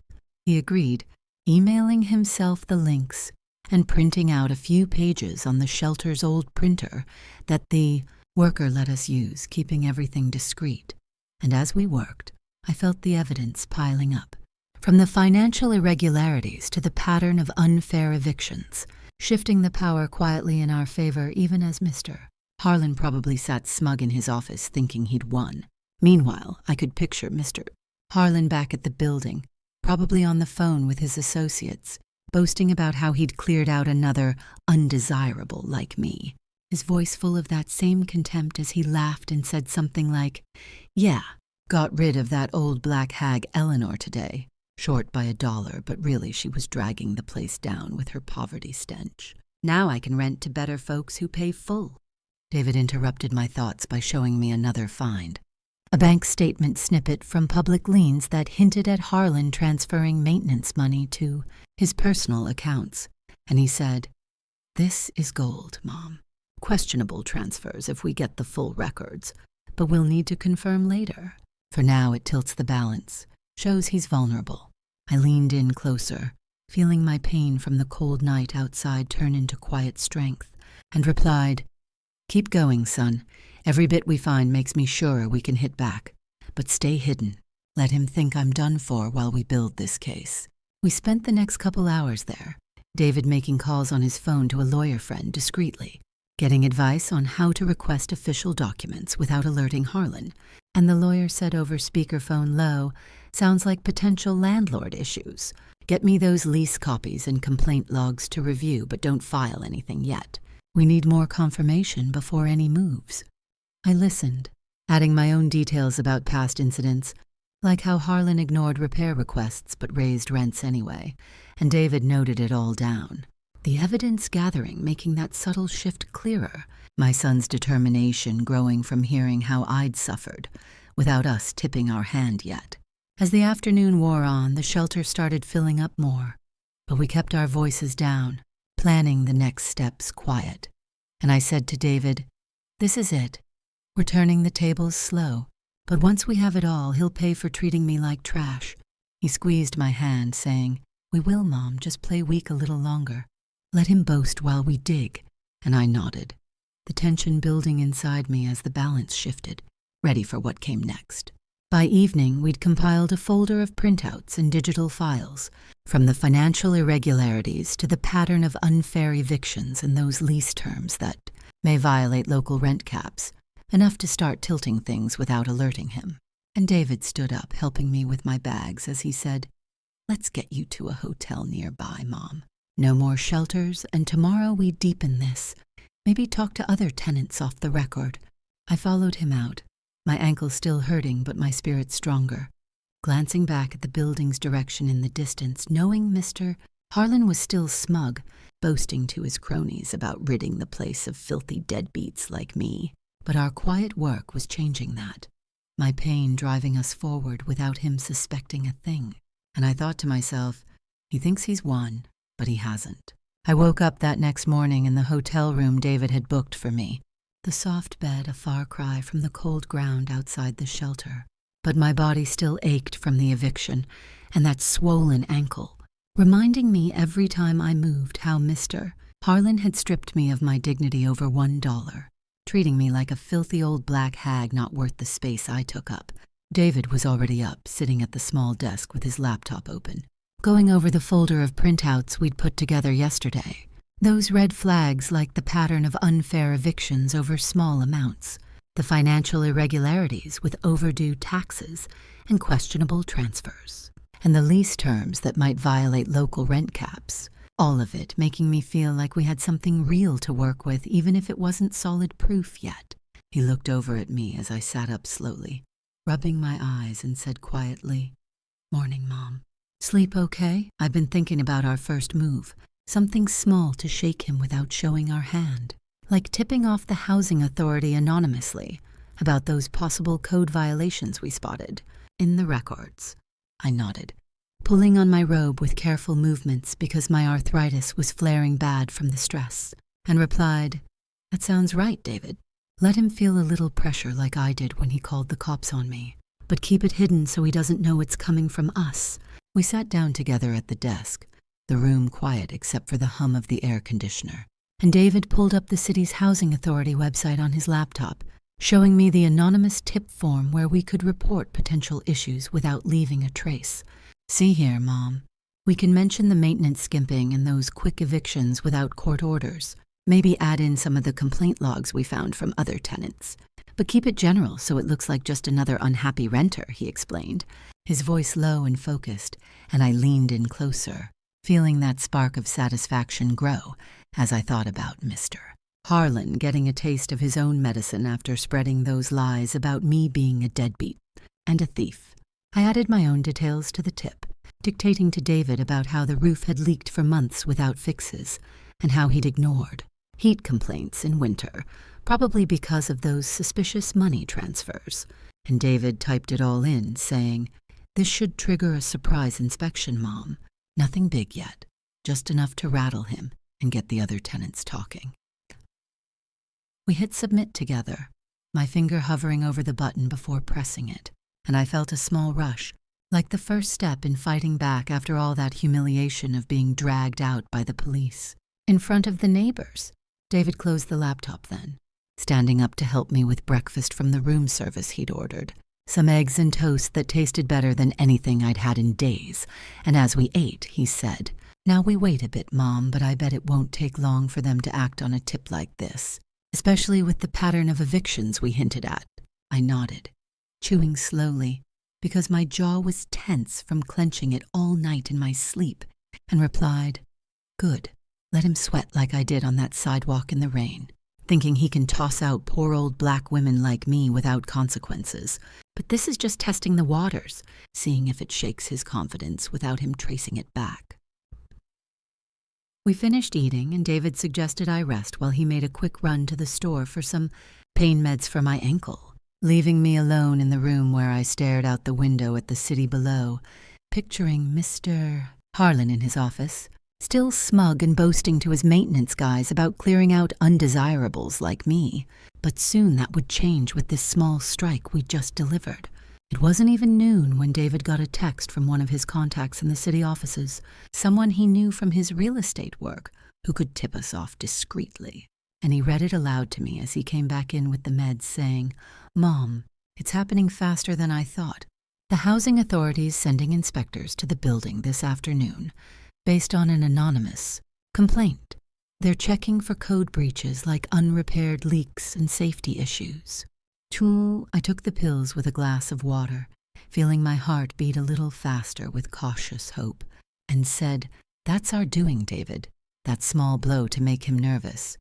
He agreed, emailing himself the links and printing out a few pages on the shelter's old printer that the worker let us use, keeping everything discreet. And as we worked, I felt the evidence piling up. From the financial irregularities to the pattern of unfair evictions, shifting the power quietly in our favor even as Mr. Harlan probably sat smug in his office thinking he'd won. Meanwhile, I could picture Mr. Harlan back at the building, probably on the phone with his associates, boasting about how he'd cleared out another undesirable like me, his voice full of that same contempt as he laughed and said something like, "Yeah, got rid of that old black hag Eleanor today. Short by $1, but really she was dragging the place down with her poverty stench. Now I can rent to better folks who pay full." David interrupted my thoughts by showing me another find. A bank statement snippet from public liens that hinted at Harlan transferring maintenance money to his personal accounts. And he said, "This is gold, Mom. Questionable transfers if we get the full records, but we'll need to confirm later. For now it tilts the balance, shows he's vulnerable." I leaned in closer, feeling my pain from the cold night outside turn into quiet strength, and replied, "Keep going, son. Every bit we find makes me surer we can hit back. But stay hidden. Let him think I'm done for while we build this case." We spent the next couple hours there, David making calls on his phone to a lawyer friend discreetly, getting advice on how to request official documents without alerting Harlan, and the lawyer said over speakerphone low, "Sounds like potential landlord issues. Get me those lease copies and complaint logs to review, but don't file anything yet. We need more confirmation before any moves." I listened, adding my own details about past incidents, like how Harlan ignored repair requests but raised rents anyway, and David noted it all down. The evidence gathering making that subtle shift clearer, my son's determination growing from hearing how I'd suffered, without us tipping our hand yet. As the afternoon wore on, the shelter started filling up more, but we kept our voices down, planning the next steps quiet. And I said to David, "This is it. We're turning the tables slow, but once we have it all, he'll pay for treating me like trash." He squeezed my hand, saying, "We will, Mom, just play weak a little longer. Let him boast while we dig," and I nodded, the tension building inside me as the balance shifted, ready for what came next. By evening, we'd compiled a folder of printouts and digital files, from the financial irregularities to the pattern of unfair evictions and those lease terms that may violate local rent caps, enough to start tilting things without alerting him. And David stood up, helping me with my bags as he said, "Let's get you to a hotel nearby, Mom. No more shelters, and tomorrow we deepen this. Maybe talk to other tenants off the record." I followed him out, my ankle still hurting but my spirit stronger, glancing back at the building's direction in the distance, knowing Mr. Harlan was still smug, boasting to his cronies about ridding the place of filthy deadbeats like me. But our quiet work was changing that, my pain driving us forward without him suspecting a thing. And I thought to myself, he thinks he's won, but he hasn't. I woke up that next morning in the hotel room David had booked for me, the soft bed a far cry from the cold ground outside the shelter. But my body still ached from the eviction and that swollen ankle, reminding me every time I moved how Mr. Harlan had stripped me of my dignity over $1, treating me like a filthy old black hag not worth the space I took up. David was already up, sitting at the small desk with his laptop open, going over the folder of printouts we'd put together yesterday. Those red flags like the pattern of unfair evictions over small amounts, the financial irregularities with overdue taxes and questionable transfers, and the lease terms that might violate local rent caps. All of it making me feel like we had something real to work with, even if it wasn't solid proof yet. He looked over at me as I sat up slowly, rubbing my eyes, and said quietly, "Morning, Mom. Sleep okay? I've been thinking about our first move. Something small to shake him without showing our hand. Like tipping off the housing authority anonymously about those possible code violations we spotted in the records." I nodded, pulling on my robe with careful movements because my arthritis was flaring bad from the stress, and replied, "That sounds right, David. Let him feel a little pressure like I did when he called the cops on me, but keep it hidden so he doesn't know it's coming from us." We sat down together at the desk, the room quiet except for the hum of the air conditioner, and David pulled up the city's housing authority website on his laptop, showing me the anonymous tip form where we could report potential issues without leaving a trace. "See here, Mom. We can mention the maintenance skimping and those quick evictions without court orders. Maybe add in some of the complaint logs we found from other tenants. But keep it general so it looks like just another unhappy renter," he explained, his voice low and focused, and I leaned in closer, feeling that spark of satisfaction grow as I thought about Mr. Harlan getting a taste of his own medicine after spreading those lies about me being a deadbeat and a thief. I added my own details to the tip, dictating to David about how the roof had leaked for months without fixes, and how he'd ignored heat complaints in winter, probably because of those suspicious money transfers. And David typed it all in, saying, "This should trigger a surprise inspection, Mom. Nothing big yet, just enough to rattle him and get the other tenants talking." We hit submit together, my finger hovering over the button before pressing it, and I felt a small rush, like the first step in fighting back after all that humiliation of being dragged out by the police. In front of the neighbors. David closed the laptop then, standing up to help me with breakfast from the room service he'd ordered. Some eggs and toast that tasted better than anything I'd had in days, and as we ate, he said, "Now we wait a bit, Mom, but I bet it won't take long for them to act on a tip like this. especially with the pattern of evictions we hinted at. I nodded, chewing slowly, because my jaw was tense from clenching it all night in my sleep, and replied, "Good. Let him sweat like I did on that sidewalk in the rain, thinking he can toss out poor old black women like me without consequences. But this is just testing the waters, seeing if it shakes his confidence without him tracing it back." We finished eating, and David suggested I rest while he made a quick run to the store for some pain meds for my ankle, leaving me alone in the room where I stared out the window at the city below, picturing Mr. Harlan in his office, still smug and boasting to his maintenance guys about clearing out undesirables like me. But soon that would change with this small strike we'd just delivered. It wasn't even noon when David got a text from one of his contacts in the city offices, someone he knew from his real estate work who could tip us off discreetly. And he read it aloud to me as he came back in with the meds, saying, "Mom, it's happening faster than I thought. The housing authorities sending inspectors to the building this afternoon, based on an anonymous complaint. They're checking for code breaches like unrepaired leaks and safety issues." I took the pills with a glass of water, feeling my heart beat a little faster with cautious hope, and said, "That's our doing, David. That small blow to make him nervous.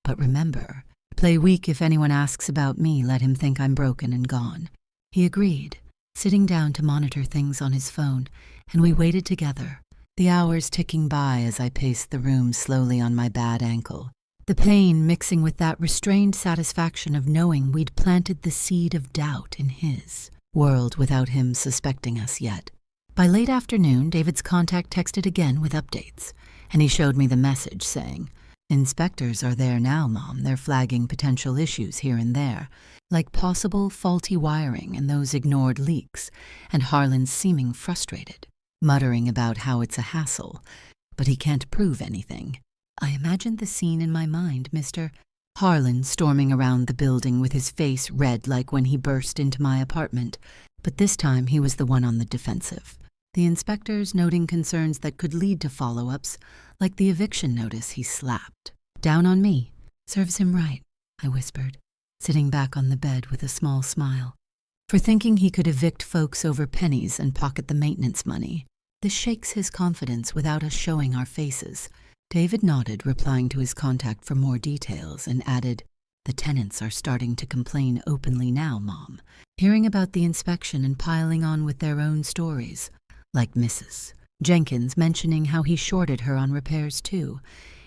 But remember, play weak if anyone asks about me, let him think I'm broken and gone." He agreed, sitting down to monitor things on his phone, and we waited together, the hours ticking by as I paced the room slowly on my bad ankle, the pain mixing with that restrained satisfaction of knowing we'd planted the seed of doubt in his world without him suspecting us yet. By late afternoon, David's contact texted again with updates, and he showed me the message saying, "Inspectors are there now, Mom. They're flagging potential issues here and there, like possible faulty wiring and those ignored leaks, and Harlan's seeming frustrated, muttering about how it's a hassle, but he can't prove anything." I imagined the scene in my mind, Mr. Harlan storming around the building with his face red like when he burst into my apartment, but this time he was the one on the defensive. The inspectors noting concerns that could lead to follow-ups, like the eviction notice he slapped. "Down on me. Serves him right," I whispered, sitting back on the bed with a small smile. "For thinking he could evict folks over pennies and pocket the maintenance money. This shakes his confidence without us showing our faces." David nodded, replying to his contact for more details, and added, "The tenants are starting to complain openly now, Mom, hearing about the inspection and piling on with their own stories, like Mrs. Jenkins mentioning how he shorted her on repairs too.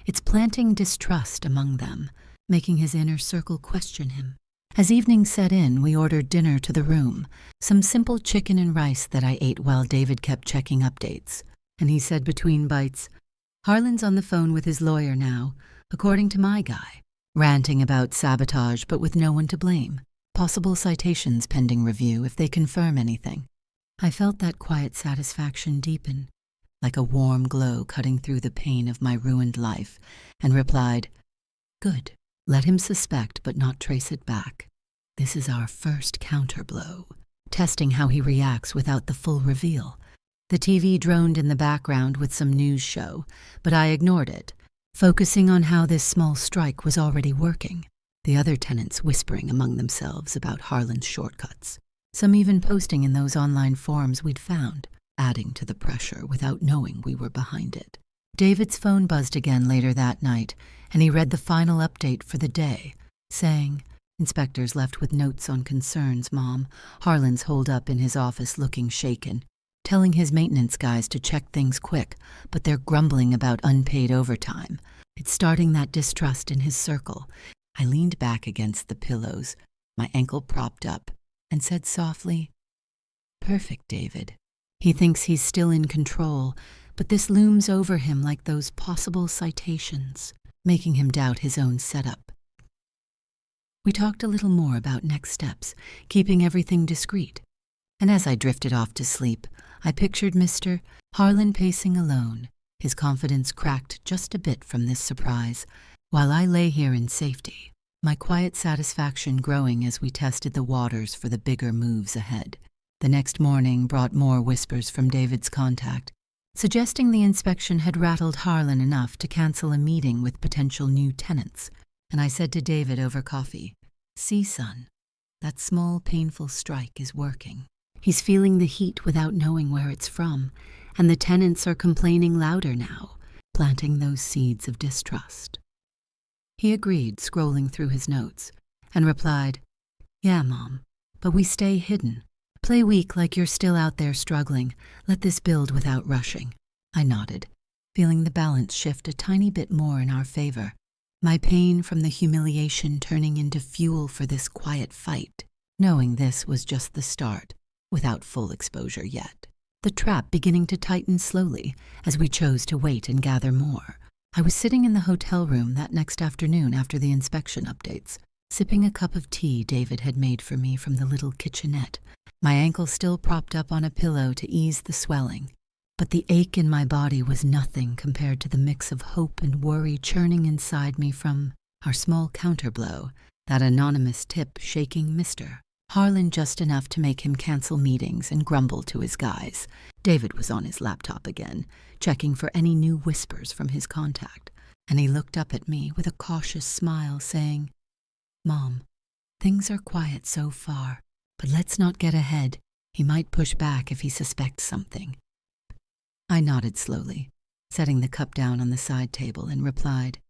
It's planting distrust among them, making his inner circle question him." As evening set in, we ordered dinner to the room, some simple chicken and rice that I ate while David kept checking updates, and he said between bites, "Harlan's on the phone with his lawyer now, according to my guy, ranting about sabotage but with no one to blame. Possible citations pending review if they confirm anything." I felt that quiet satisfaction deepen, like a warm glow cutting through the pain of my ruined life, and replied, "Good. Let him suspect but not trace it back. This is our first counterblow, testing how he reacts without the full reveal." The TV droned in the background with some news show, but I ignored it, focusing on how this small strike was already working, the other tenants whispering among themselves about Harlan's shortcuts, some even posting in those online forums we'd found, adding to the pressure without knowing we were behind it. David's phone buzzed again later that night, and he read the final update for the day, saying, "Inspectors left with notes on concerns, Mom. Harlan's holed up in his office looking shaken, telling his maintenance guys to check things quick, but they're grumbling about unpaid overtime. It's starting that distrust in his circle." I leaned back against the pillows, my ankle propped up, and said softly, "Perfect, David. He thinks he's still in control, but this looms over him like those possible citations, making him doubt his own setup." We talked a little more about next steps, keeping everything discreet, and as I drifted off to sleep, I pictured Mr. Harlan pacing alone, his confidence cracked just a bit from this surprise, while I lay here in safety, my quiet satisfaction growing as we tested the waters for the bigger moves ahead. The next morning brought more whispers from David's contact, suggesting the inspection had rattled Harlan enough to cancel a meeting with potential new tenants. and I said to David over coffee, "See, son, that small, painful strike is working. He's feeling the heat without knowing where it's from, and the tenants are complaining louder now, planting those seeds of distrust." He agreed, scrolling through his notes, and replied, "Yeah, Mom, but we stay hidden. Play weak like you're still out there struggling. Let this build without rushing." I nodded, feeling the balance shift a tiny bit more in our favor, my pain from the humiliation turning into fuel for this quiet fight, knowing this was just the start, without full exposure yet. The trap beginning to tighten slowly as we chose to wait and gather more. I was sitting in the hotel room that next afternoon after the inspection updates, sipping a cup of tea David had made for me from the little kitchenette, my ankle still propped up on a pillow to ease the swelling. But the ache in my body was nothing compared to the mix of hope and worry churning inside me from our small counterblow, that anonymous tip shaking Mr. Harlan just enough to make him cancel meetings and grumble to his guys. David was on his laptop again, checking for any new whispers from his contact, and he looked up at me with a cautious smile, saying, "Mom, things are quiet so far, but let's not get ahead. He might push back if he suspects something." I nodded slowly, setting the cup down on the side table, and replied,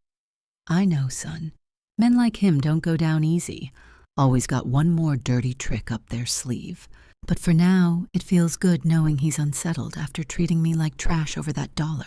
"I know, son. Men like him don't go down easy. Always got one more dirty trick up their sleeve. But for now, it feels good knowing he's unsettled after treating me like trash over that $1.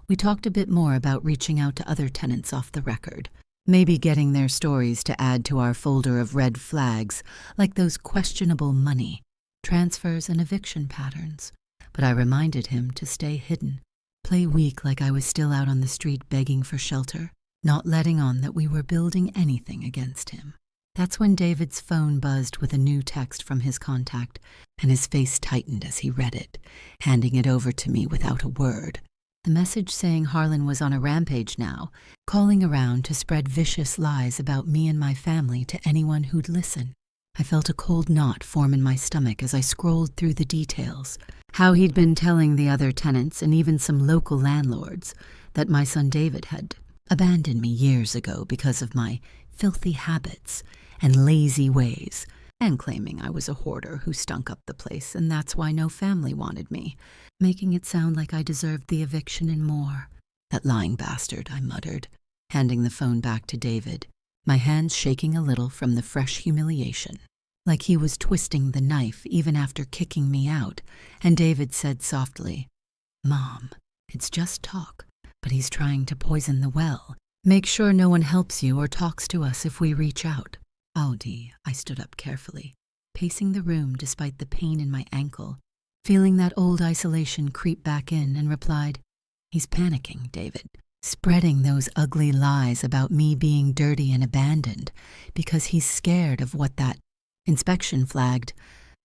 We talked a bit more about reaching out to other tenants off the record, maybe getting their stories to add to our folder of red flags, like those questionable money, transfers, and eviction patterns. But I reminded him to stay hidden, play weak like I was still out on the street begging for shelter, not letting on that we were building anything against him. That's when David's phone buzzed with a new text from his contact, and his face tightened as he read it, handing it over to me without a word. The message saying Harlan was on a rampage now, calling around to spread vicious lies about me and my family to anyone who'd listen. I felt a cold knot form in my stomach as I scrolled through the details, how he'd been telling the other tenants and even some local landlords that my son David had abandoned me years ago because of my filthy habits and lazy ways, and claiming I was a hoarder who stunk up the place and that's why no family wanted me, making it sound like I deserved the eviction and more. "That lying bastard," I muttered, handing the phone back to David, my hands shaking a little from the fresh humiliation, like he was twisting the knife even after kicking me out, and David said softly, "Mom, it's just talk, but he's trying to poison the well. Make sure no one helps you or talks to us if we reach out." "Audi," I stood up carefully, pacing the room despite the pain in my ankle, feeling that old isolation creep back in, and replied, "He's panicking, David, spreading those ugly lies about me being dirty and abandoned because he's scared of what that inspection flagged,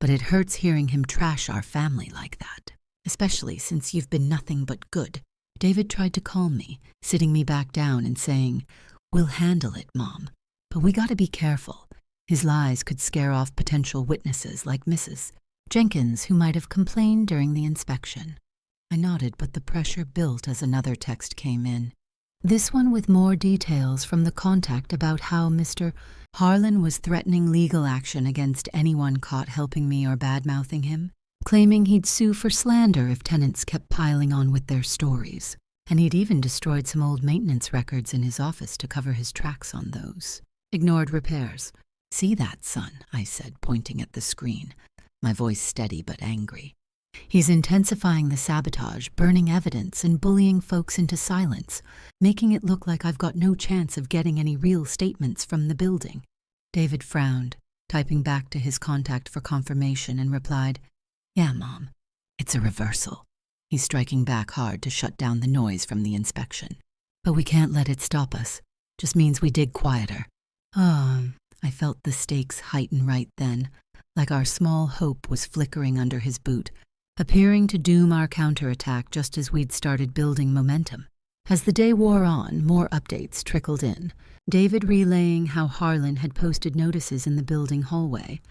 but it hurts hearing him trash our family like that, especially since you've been nothing but good." David tried to calm me, sitting me back down and saying, "We'll handle it, Mom, but we gotta be careful. His lies could scare off potential witnesses like Mrs. Jenkins, who might have complained during the inspection." I nodded, but the pressure built as another text came in. This one with more details from the contact about how Mr. Harlan was threatening legal action against anyone caught helping me or bad-mouthing him, claiming he'd sue for slander if tenants kept piling on with their stories. And he'd even destroyed some old maintenance records in his office to cover his tracks on those. Ignored repairs. "See that, son?" I said, pointing at the screen, my voice steady but angry. "He's intensifying the sabotage, burning evidence, and bullying folks into silence, making it look like I've got no chance of getting any real statements from the building." David frowned, typing back to his contact for confirmation, and replied, "Yeah, Mom, it's a reversal." He's striking back hard to shut down the noise from the inspection. "But we can't let it stop us. Just means we dig quieter." I felt the stakes heighten right then, like our small hope was flickering under his boot, appearing to doom our counterattack just as we'd started building momentum. As the day wore on, more updates trickled in, David relaying how Harlan had posted notices in the building hallway,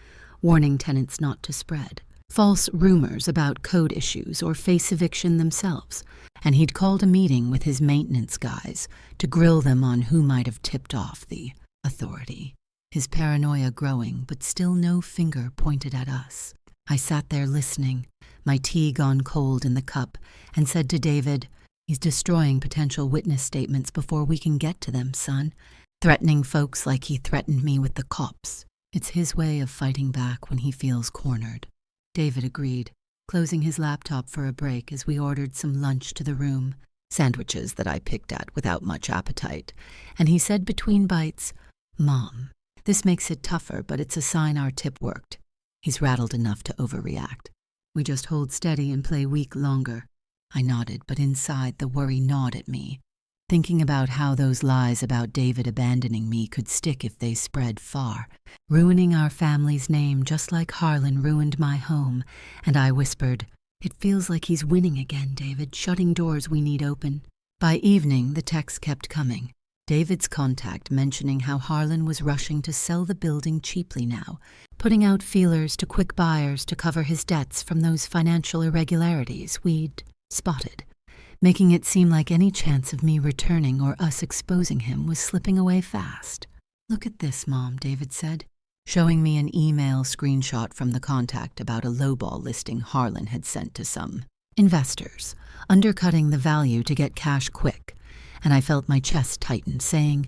warning tenants not to spread, false rumors about code issues or face eviction themselves, and he'd called a meeting with his maintenance guys to grill them on who might have tipped off the authority. His paranoia growing, but still no finger pointed at us. I sat there listening, my tea gone cold in the cup, and said to David, "He's destroying potential witness statements before we can get to them, son. Threatening folks like he threatened me with the cops. It's his way of fighting back when he feels cornered." David agreed, closing his laptop for a break as we ordered some lunch to the room, sandwiches that I picked at without much appetite, and he said between bites, "Mom, this makes it tougher, but it's a sign our tip worked. He's rattled enough to overreact. We just hold steady and play weak longer." I nodded, but inside the worry gnawed at me, thinking about how those lies about David abandoning me could stick if they spread far, ruining our family's name just like Harlan ruined my home. And I whispered, "It feels like he's winning again, David, shutting doors we need open." By evening, the texts kept coming. David's contact mentioning how Harlan was rushing to sell the building cheaply now, putting out feelers to quick buyers to cover his debts from those financial irregularities we'd spotted, making it seem like any chance of me returning or us exposing him was slipping away fast. "Look at this, Mom," David said, showing me an email screenshot from the contact about a lowball listing Harlan had sent to some investors, undercutting the value to get cash quick. And I felt my chest tighten, saying,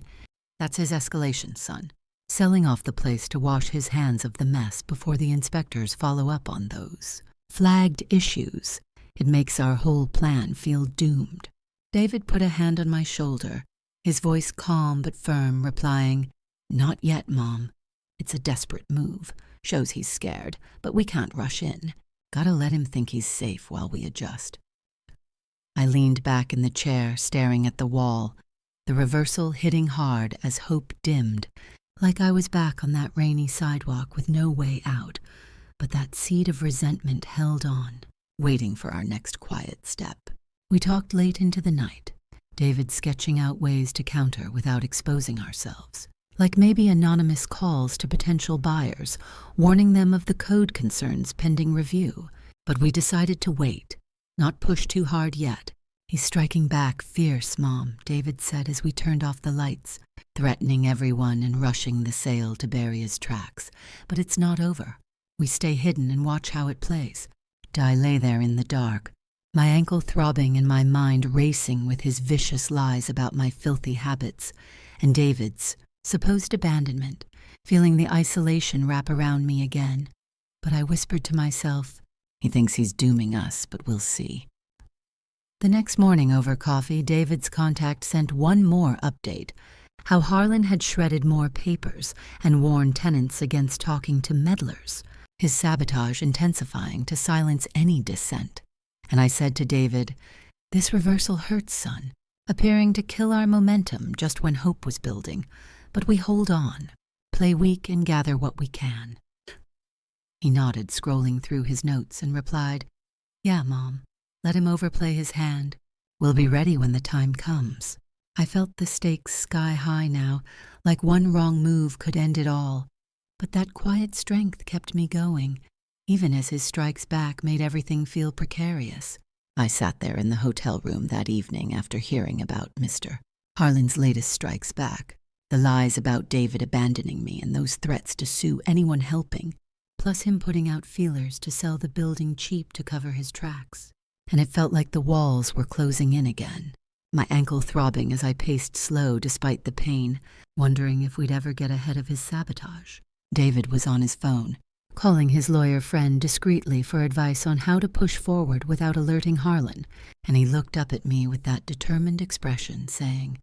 "That's his escalation, son. Selling off the place to wash his hands of the mess before the inspectors follow up on those flagged issues. It makes our whole plan feel doomed." David put a hand on my shoulder, his voice calm but firm, replying, "Not yet, Mom. It's a desperate move. Shows he's scared, but we can't rush in. Gotta let him think he's safe while we adjust." I leaned back in the chair, staring at the wall, the reversal hitting hard as hope dimmed, like I was back on that rainy sidewalk with no way out. But that seed of resentment held on, waiting for our next quiet step. We talked late into the night, David sketching out ways to counter without exposing ourselves, like maybe anonymous calls to potential buyers, warning them of the code concerns pending review. But we decided to wait. Not push too hard yet. "He's striking back fierce, Mom," David said as we turned off the lights, threatening everyone and rushing the sale to bury his tracks. "But it's not over. We stay hidden and watch how it plays." I lay there in the dark, my ankle throbbing and my mind racing with his vicious lies about my filthy habits and David's supposed abandonment, feeling the isolation wrap around me again. But I whispered to myself, "He thinks he's dooming us, but we'll see." The next morning over coffee, David's contact sent one more update, how Harlan had shredded more papers and warned tenants against talking to meddlers, his sabotage intensifying to silence any dissent. And I said to David, "This reversal hurts, son, appearing to kill our momentum just when hope was building, but we hold on, play weak and gather what we can." He nodded, scrolling through his notes, and replied, "Yeah, Mom. Let him overplay his hand. We'll be ready when the time comes." I felt the stakes sky high now, like one wrong move could end it all. But that quiet strength kept me going, even as his strikes back made everything feel precarious. I sat there in the hotel room that evening after hearing about Mr. Harlan's latest strikes back, the lies about David abandoning me and those threats to sue anyone helping, plus him putting out feelers to sell the building cheap to cover his tracks. And it felt like the walls were closing in again, my ankle throbbing as I paced slow despite the pain, wondering if we'd ever get ahead of his sabotage. David was on his phone, calling his lawyer friend discreetly for advice on how to push forward without alerting Harlan, and he looked up at me with that determined expression, saying,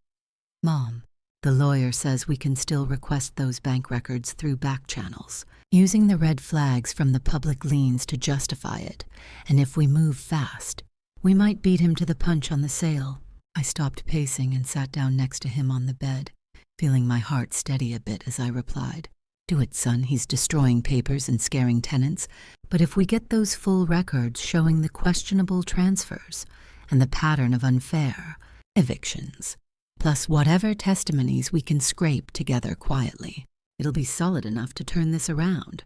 "Mom, the lawyer says we can still request those bank records through back channels, using the red flags from the public liens to justify it, and if we move fast, we might beat him to the punch on the sale." I stopped pacing and sat down next to him on the bed, feeling my heart steady a bit as I replied, "Do it, son. He's destroying papers and scaring tenants, but if we get those full records showing the questionable transfers and the pattern of unfair evictions, plus whatever testimonies we can scrape together quietly, it'll be solid enough to turn this around."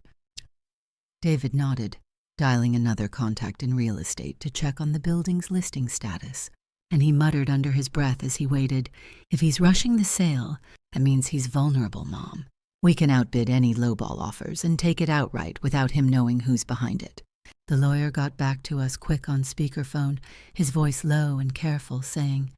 David nodded, dialing another contact in real estate to check on the building's listing status. And he muttered under his breath as he waited, "If he's rushing the sale, that means he's vulnerable, Mom. We can outbid any lowball offers and take it outright without him knowing who's behind it." The lawyer got back to us quick on speakerphone, his voice low and careful, saying,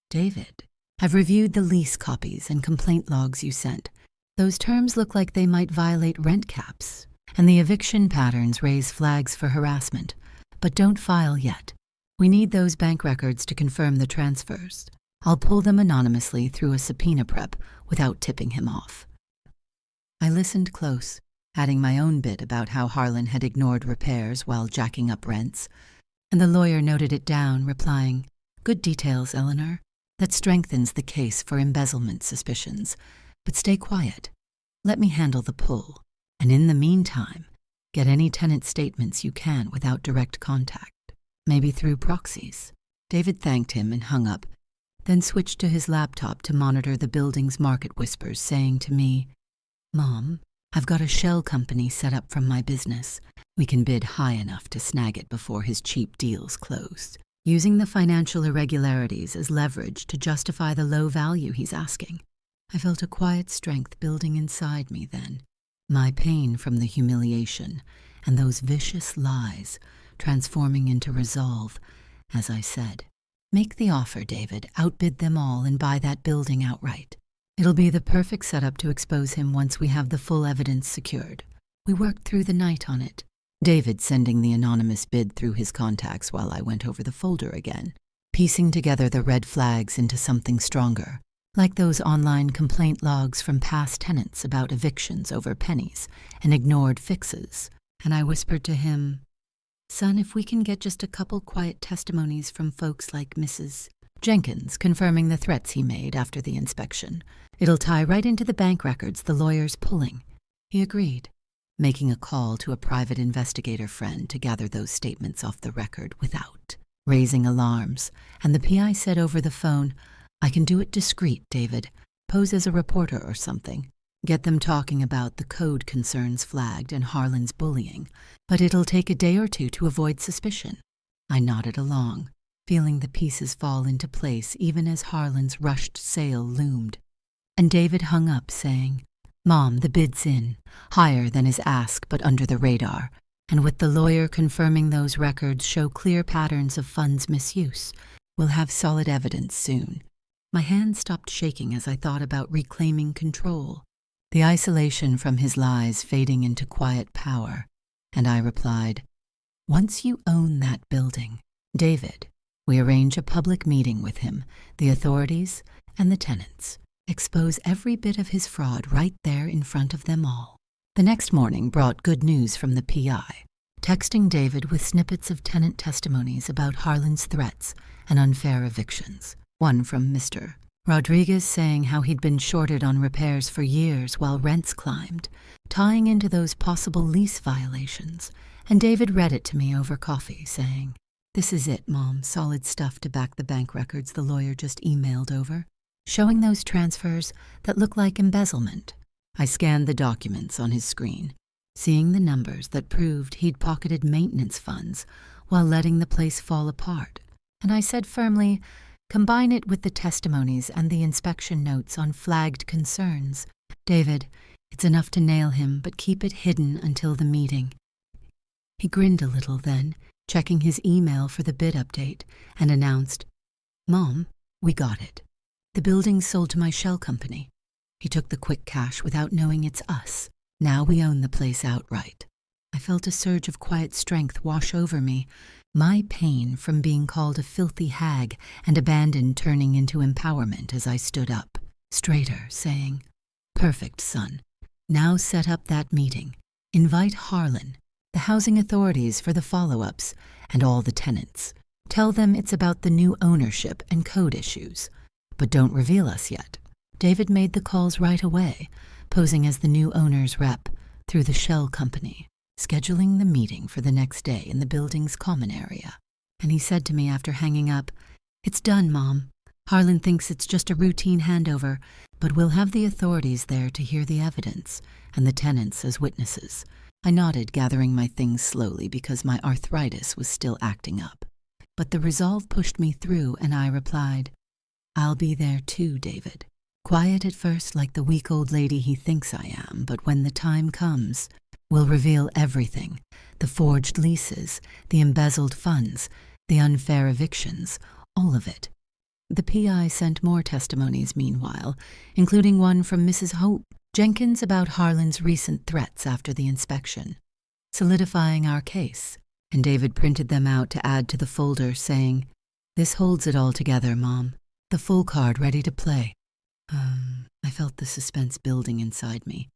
"David, I've reviewed the lease copies and complaint logs you sent. Those terms look like they might violate rent caps, and the eviction patterns raise flags for harassment, but don't file yet. We need those bank records to confirm the transfers. I'll pull them anonymously through a subpoena prep without tipping him off." I listened close, adding my own bit about how Harlan had ignored repairs while jacking up rents, and the lawyer noted it down, replying, "Good details, Eleanor. That strengthens the case for embezzlement suspicions. But stay quiet. Let me handle the pull, and in the meantime, get any tenant statements you can without direct contact, maybe through proxies." David thanked him and hung up, then switched to his laptop to monitor the building's market whispers, saying to me, "Mom, I've got a shell company set up from my business. We can bid high enough to snag it before his cheap deals closed, using the financial irregularities as leverage to justify the low value he's asking." I felt a quiet strength building inside me then, my pain from the humiliation and those vicious lies transforming into resolve, as I said, "Make the offer, David, outbid them all and buy that building outright. It'll be the perfect setup to expose him once we have the full evidence secured." We worked through the night on it, David sending the anonymous bid through his contacts while I went over the folder again, piecing together the red flags into something stronger, like those online complaint logs from past tenants about evictions over pennies and ignored fixes. And I whispered to him, "Son, if we can get just a couple quiet testimonies from folks like Mrs. Jenkins confirming the threats he made after the inspection, it'll tie right into the bank records the lawyer's pulling." He agreed, making a call to a private investigator friend to gather those statements off the record without raising alarms, and the PI said over the phone, "I can do it discreet, David. Pose as a reporter or something. Get them talking about the code concerns flagged and Harlan's bullying, but it'll take a day or two to avoid suspicion." I nodded along, feeling the pieces fall into place even as Harlan's rushed sale loomed. And David hung up, saying, "Mom, the bid's in, higher than his ask but under the radar, and with the lawyer confirming those records show clear patterns of funds misuse, we'll have solid evidence soon." My hand stopped shaking as I thought about reclaiming control, the isolation from his lies fading into quiet power, and I replied, "Once you own that building, David, we arrange a public meeting with him, the authorities, and the tenants. Expose every bit of his fraud right there in front of them all." The next morning brought good news from the PI, texting David with snippets of tenant testimonies about Harlan's threats and unfair evictions. One from Mr. Rodriguez saying how he'd been shorted on repairs for years while rents climbed, tying into those possible lease violations, and David read it to me over coffee, saying, "This is it, Mom, solid stuff to back the bank records the lawyer just emailed over, showing those transfers that look like embezzlement." I scanned the documents on his screen, seeing the numbers that proved he'd pocketed maintenance funds while letting the place fall apart, and I said firmly, "Combine it with the testimonies and the inspection notes on flagged concerns. David, it's enough to nail him, but keep it hidden until the meeting." He grinned a little then, checking his email for the bid update, and announced, "Mom, we got it. The building's sold to my shell company." He took the quick cash without knowing it's us. Now we own the place outright. I felt a surge of quiet strength wash over me, my pain from being called a filthy hag and abandoned turning into empowerment as I stood up, straighter, saying, "Perfect, son. Now set up that meeting. Invite Harlan, the housing authorities for the follow-ups, and all the tenants. Tell them it's about the new ownership and code issues. But don't reveal us yet." David made the calls right away, posing as the new owner's rep through the shell company, scheduling the meeting for the next day in the building's common area. And he said to me after hanging up, "It's done, Mom. Harlan thinks it's just a routine handover, but we'll have the authorities there to hear the evidence, and the tenants as witnesses. I nodded, gathering my things slowly because my arthritis was still acting up. But the resolve pushed me through, and I replied, "I'll be there too, David." Quiet at first, like the weak old lady he thinks I am, but when the time comes, we'll reveal everything: the forged leases, the embezzled funds, the unfair evictions, all of it. The PI sent more testimonies meanwhile, including one from Mrs. Hope Jenkins about Harlan's recent threats after the inspection, solidifying our case, and David printed them out to add to the folder, saying, "This holds it all together, Mom. The full card ready to play." I felt the suspense building inside me,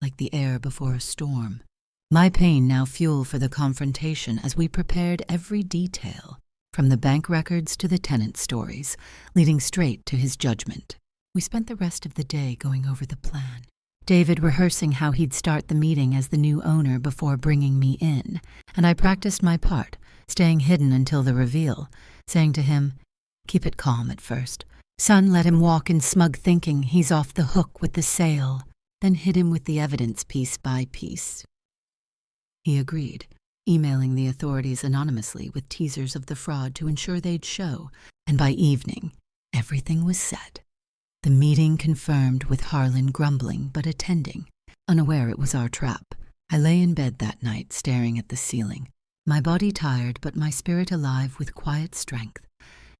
like the air before a storm. My pain now fuel for the confrontation as we prepared every detail, from the bank records to the tenant stories, leading straight to his judgment. We spent the rest of the day going over the plan, David rehearsing how he'd start the meeting as the new owner before bringing me in, and I practiced my part, staying hidden until the reveal, saying to him, "Keep it calm at first. Son, let him walk in smug thinking he's off the hook with the sale, then hit him with the evidence piece by piece." He agreed, emailing the authorities anonymously with teasers of the fraud to ensure they'd show, and by evening, everything was set. The meeting confirmed, with Harlan grumbling but attending, unaware it was our trap. I lay in bed that night, staring at the ceiling, my body tired but my spirit alive with quiet strength,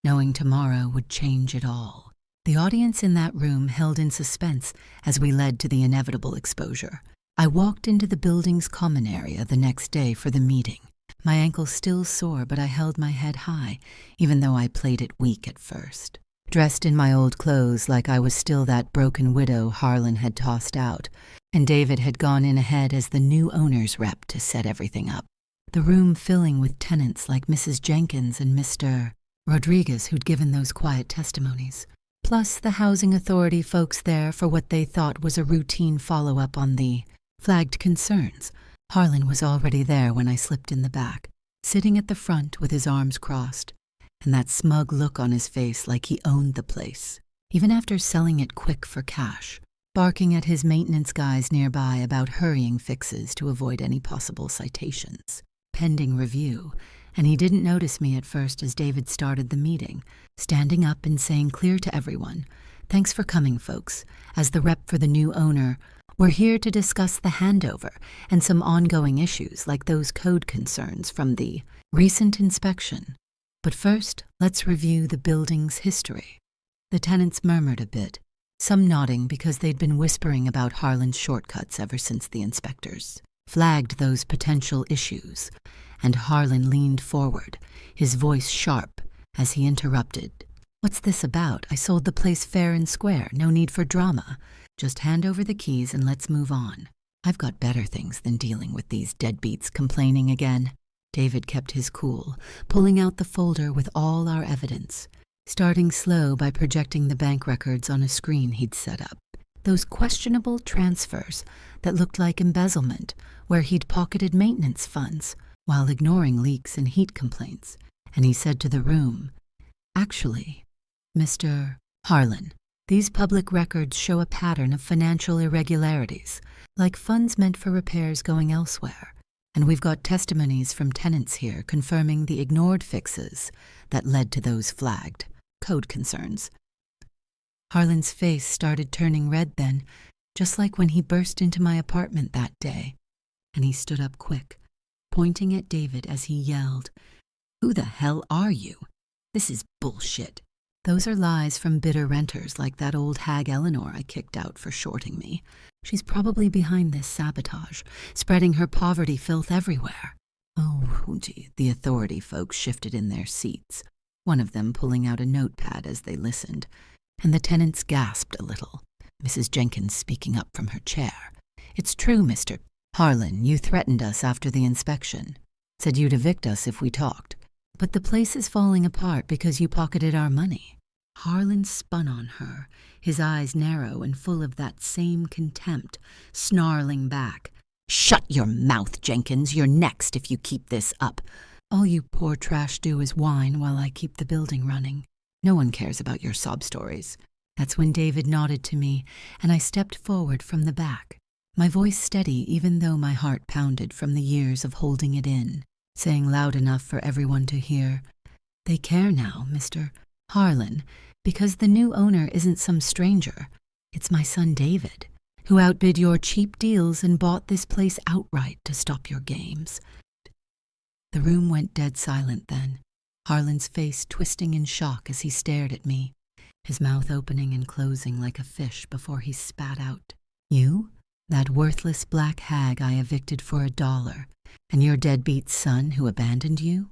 knowing tomorrow would change it all. The audience in that room held in suspense as we led to the inevitable exposure. I walked into the building's common area the next day for the meeting. My ankle still sore, but I held my head high, even though I played it weak at first. Dressed in my old clothes like I was still that broken widow Harlan had tossed out, and David had gone in ahead as the new owner's rep to set everything up. The room filling with tenants like Mrs. Jenkins and Mr. Rodriguez, who'd given those quiet testimonies, plus the housing authority folks there for what they thought was a routine follow-up on the flagged concerns. Harlan was already there when I slipped in the back, sitting at the front with his arms crossed, and that smug look on his face like he owned the place, even after selling it quick for cash, barking at his maintenance guys nearby about hurrying fixes to avoid any possible citations. Pending review, and he didn't notice me at first as David started the meeting, standing up and saying clear to everyone, "Thanks for coming, folks. As the rep for the new owner, we're here to discuss the handover and some ongoing issues like those code concerns from the recent inspection. But first, let's review the building's history." The tenants murmured a bit, some nodding because they'd been whispering about Harlan's shortcuts ever since the inspectors flagged those potential issues, and Harlan leaned forward, his voice sharp, as he interrupted. "What's this about? I sold the place fair and square, no need for drama. Just hand over the keys and let's move on. I've got better things than dealing with these deadbeats complaining again." David kept his cool, pulling out the folder with all our evidence, starting slow by projecting the bank records on a screen he'd set up. Those questionable transfers that looked like embezzlement, where he'd pocketed maintenance funds while ignoring leaks and heat complaints. And he said to the room, "Actually, Mr. Harlan, these public records show a pattern of financial irregularities, like funds meant for repairs going elsewhere. And we've got testimonies from tenants here confirming the ignored fixes that led to those flagged code concerns." Harlan's face started turning red then, just like when he burst into my apartment that day, and he stood up quick, pointing at David as he yelled, "Who the hell are you? This is bullshit. Those are lies from bitter renters like that old hag Eleanor I kicked out for shorting me. She's probably behind this sabotage, spreading her poverty filth everywhere." Oh, gee, the authority folks shifted in their seats, one of them pulling out a notepad as they listened, and the tenants gasped a little, Mrs. Jenkins speaking up from her chair. "It's true, Mr. Harlan, you threatened us after the inspection, said you'd evict us if we talked. But the place is falling apart because you pocketed our money." Harlan spun on her, his eyes narrow and full of that same contempt, snarling back, "Shut your mouth, Jenkins. You're next if you keep this up. All you poor trash do is whine while I keep the building running. No one cares about your sob stories." That's when David nodded to me, and I stepped forward from the back. my voice steady even though my heart pounded from the years of holding it in, saying loud enough for everyone to hear, "They care now, Mr. Harlan, because the new owner isn't some stranger. It's my son David, who outbid your cheap deals and bought this place outright to stop your games." The room went dead silent then, Harlan's face twisting in shock as he stared at me, his mouth opening and closing like a fish before he spat out, "You? That worthless black hag I evicted for $1, and your deadbeat son who abandoned you?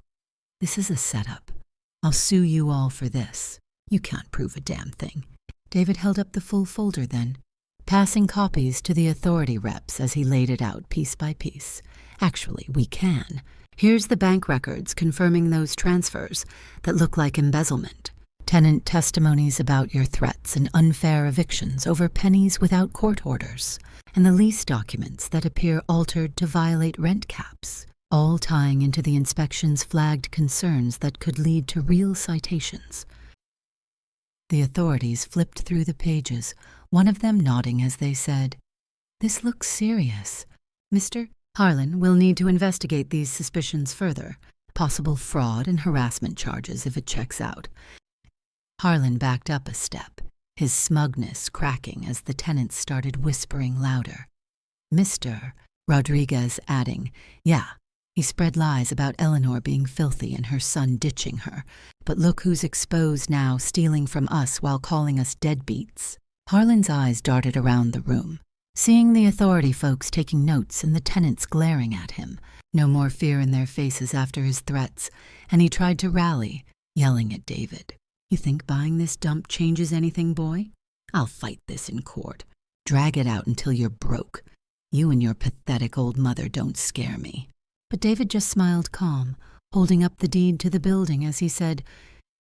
This is a setup. I'll sue you all for this. You can't prove a damn thing." David held up the full folder then, passing copies to the authority reps as he laid it out piece by piece. "Actually, we can. Here's the bank records confirming those transfers that look like embezzlement. Tenant testimonies about your threats and unfair evictions over pennies without court orders, and the lease documents that appear altered to violate rent caps, all tying into the inspection's flagged concerns that could lead to real citations." The authorities flipped through the pages, one of them nodding as they said, "This looks serious. Mr. Harlan will need to investigate these suspicions further, possible fraud and harassment charges if it checks out." Harlan backed up a step, his smugness cracking as the tenants started whispering louder. Mr. Rodriguez adding, "Yeah, he spread lies about Eleanor being filthy and her son ditching her, but look who's exposed now, stealing from us while calling us deadbeats." Harlan's eyes darted around the room, seeing the authority folks taking notes and the tenants glaring at him. No more fear in their faces after his threats, and he tried to rally, yelling at David, "You think buying this dump changes anything, boy? I'll fight this in court. Drag it out until you're broke. You and your pathetic old mother don't scare me." But David just smiled calm, holding up the deed to the building as he said,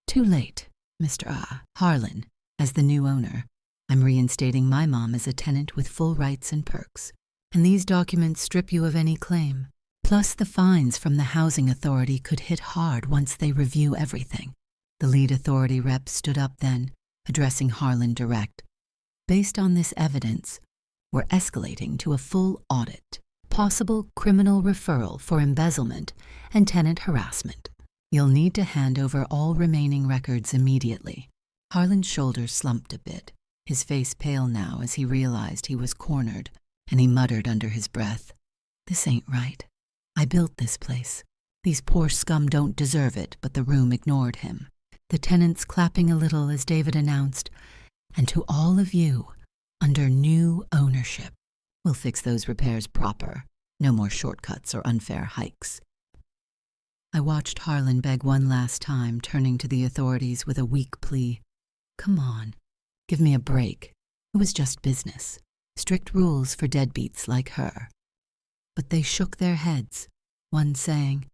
"Too late, Mr. Harlan, as the new owner. I'm reinstating my mom as a tenant with full rights and perks, and these documents strip you of any claim. Plus the fines from the housing authority could hit hard once they review everything." The lead authority rep stood up then, addressing Harlan direct. "Based on this evidence, we're escalating to a full audit, possible criminal referral for embezzlement and tenant harassment. You'll need to hand over all remaining records immediately." Harlan's shoulders slumped a bit, his face pale now as he realized he was cornered, and he muttered under his breath, "This ain't right. I built this place. These poor scum don't deserve it," but the room ignored him. The tenants clapping a little as David announced, "And to all of you, under new ownership, we'll fix those repairs proper. No more shortcuts or unfair hikes." I watched Harlan beg one last time, turning to the authorities with a weak plea. "Come on, give me a break. It was just business. Strict rules for deadbeats like her." But they shook their heads, one saying,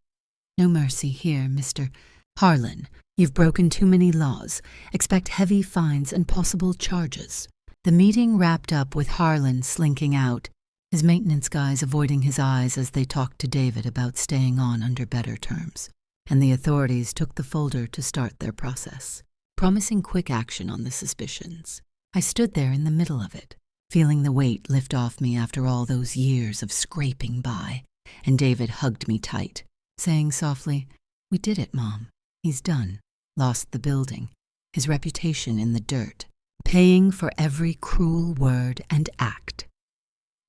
"No mercy here, Mr. Harlan. You've broken too many laws. Expect heavy fines and possible charges." The meeting wrapped up with Harlan slinking out, his maintenance guys avoiding his eyes as they talked to David about staying on under better terms, and the authorities took the folder to start their process, promising quick action on the suspicions. I stood there in the middle of it, feeling the weight lift off me after all those years of scraping by, and David hugged me tight, saying softly, "We did it, Mom. He's done. Lost the building, his reputation in the dirt, paying for every cruel word and act."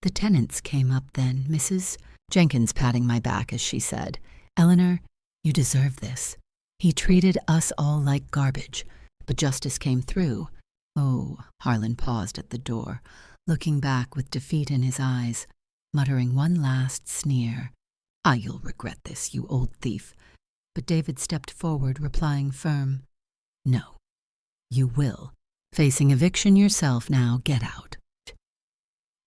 The tenants came up then, Mrs. Jenkins patting my back as she said, "Eleanor, you deserve this. He treated us all like garbage, but justice came through." "Oh," Harlan paused at the door, looking back with defeat in his eyes, muttering one last sneer. "You'll regret this, you old thief." But David stepped forward, replying firm, "No, you will. Facing eviction yourself now, get out."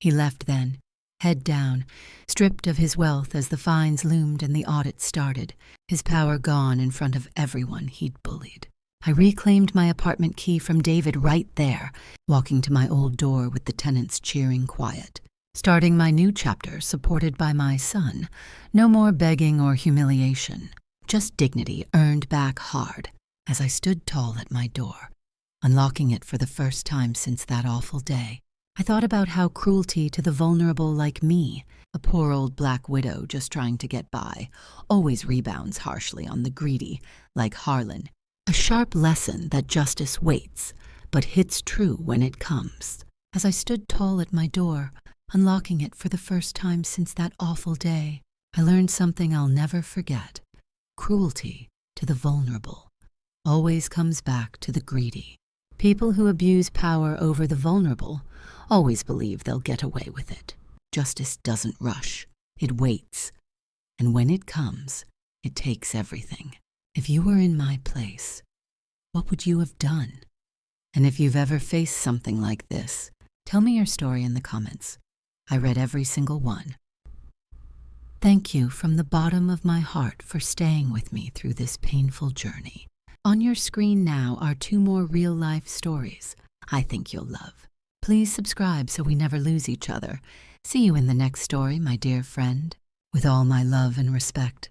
He left then, head down, stripped of his wealth as the fines loomed and the audit started, his power gone in front of everyone he'd bullied. I reclaimed my apartment key from David right there, walking to my old door with the tenants cheering quiet, starting my new chapter supported by my son. No more begging or humiliation, just dignity earned back hard as I stood tall at my door, unlocking it for the first time since that awful day. I thought about how cruelty to the vulnerable like me, a poor old black widow just trying to get by, always rebounds harshly on the greedy, like Harlan. A sharp lesson that justice waits, but hits true when it comes. As I stood tall at my door, unlocking it for the first time since that awful day, I learned something I'll never forget. Cruelty to the vulnerable always comes back to the greedy. People who abuse power over the vulnerable always believe they'll get away with it. Justice doesn't rush, it waits. And when it comes, it takes everything. If you were in my place, what would you have done? And if you've ever faced something like this, tell me your story in the comments. I read every single one. Thank you from the bottom of my heart for staying with me through this painful journey. On your screen now are 2 more real-life stories I think you'll love. Please subscribe so we never lose each other. See you in the next story, my dear friend. With all my love and respect.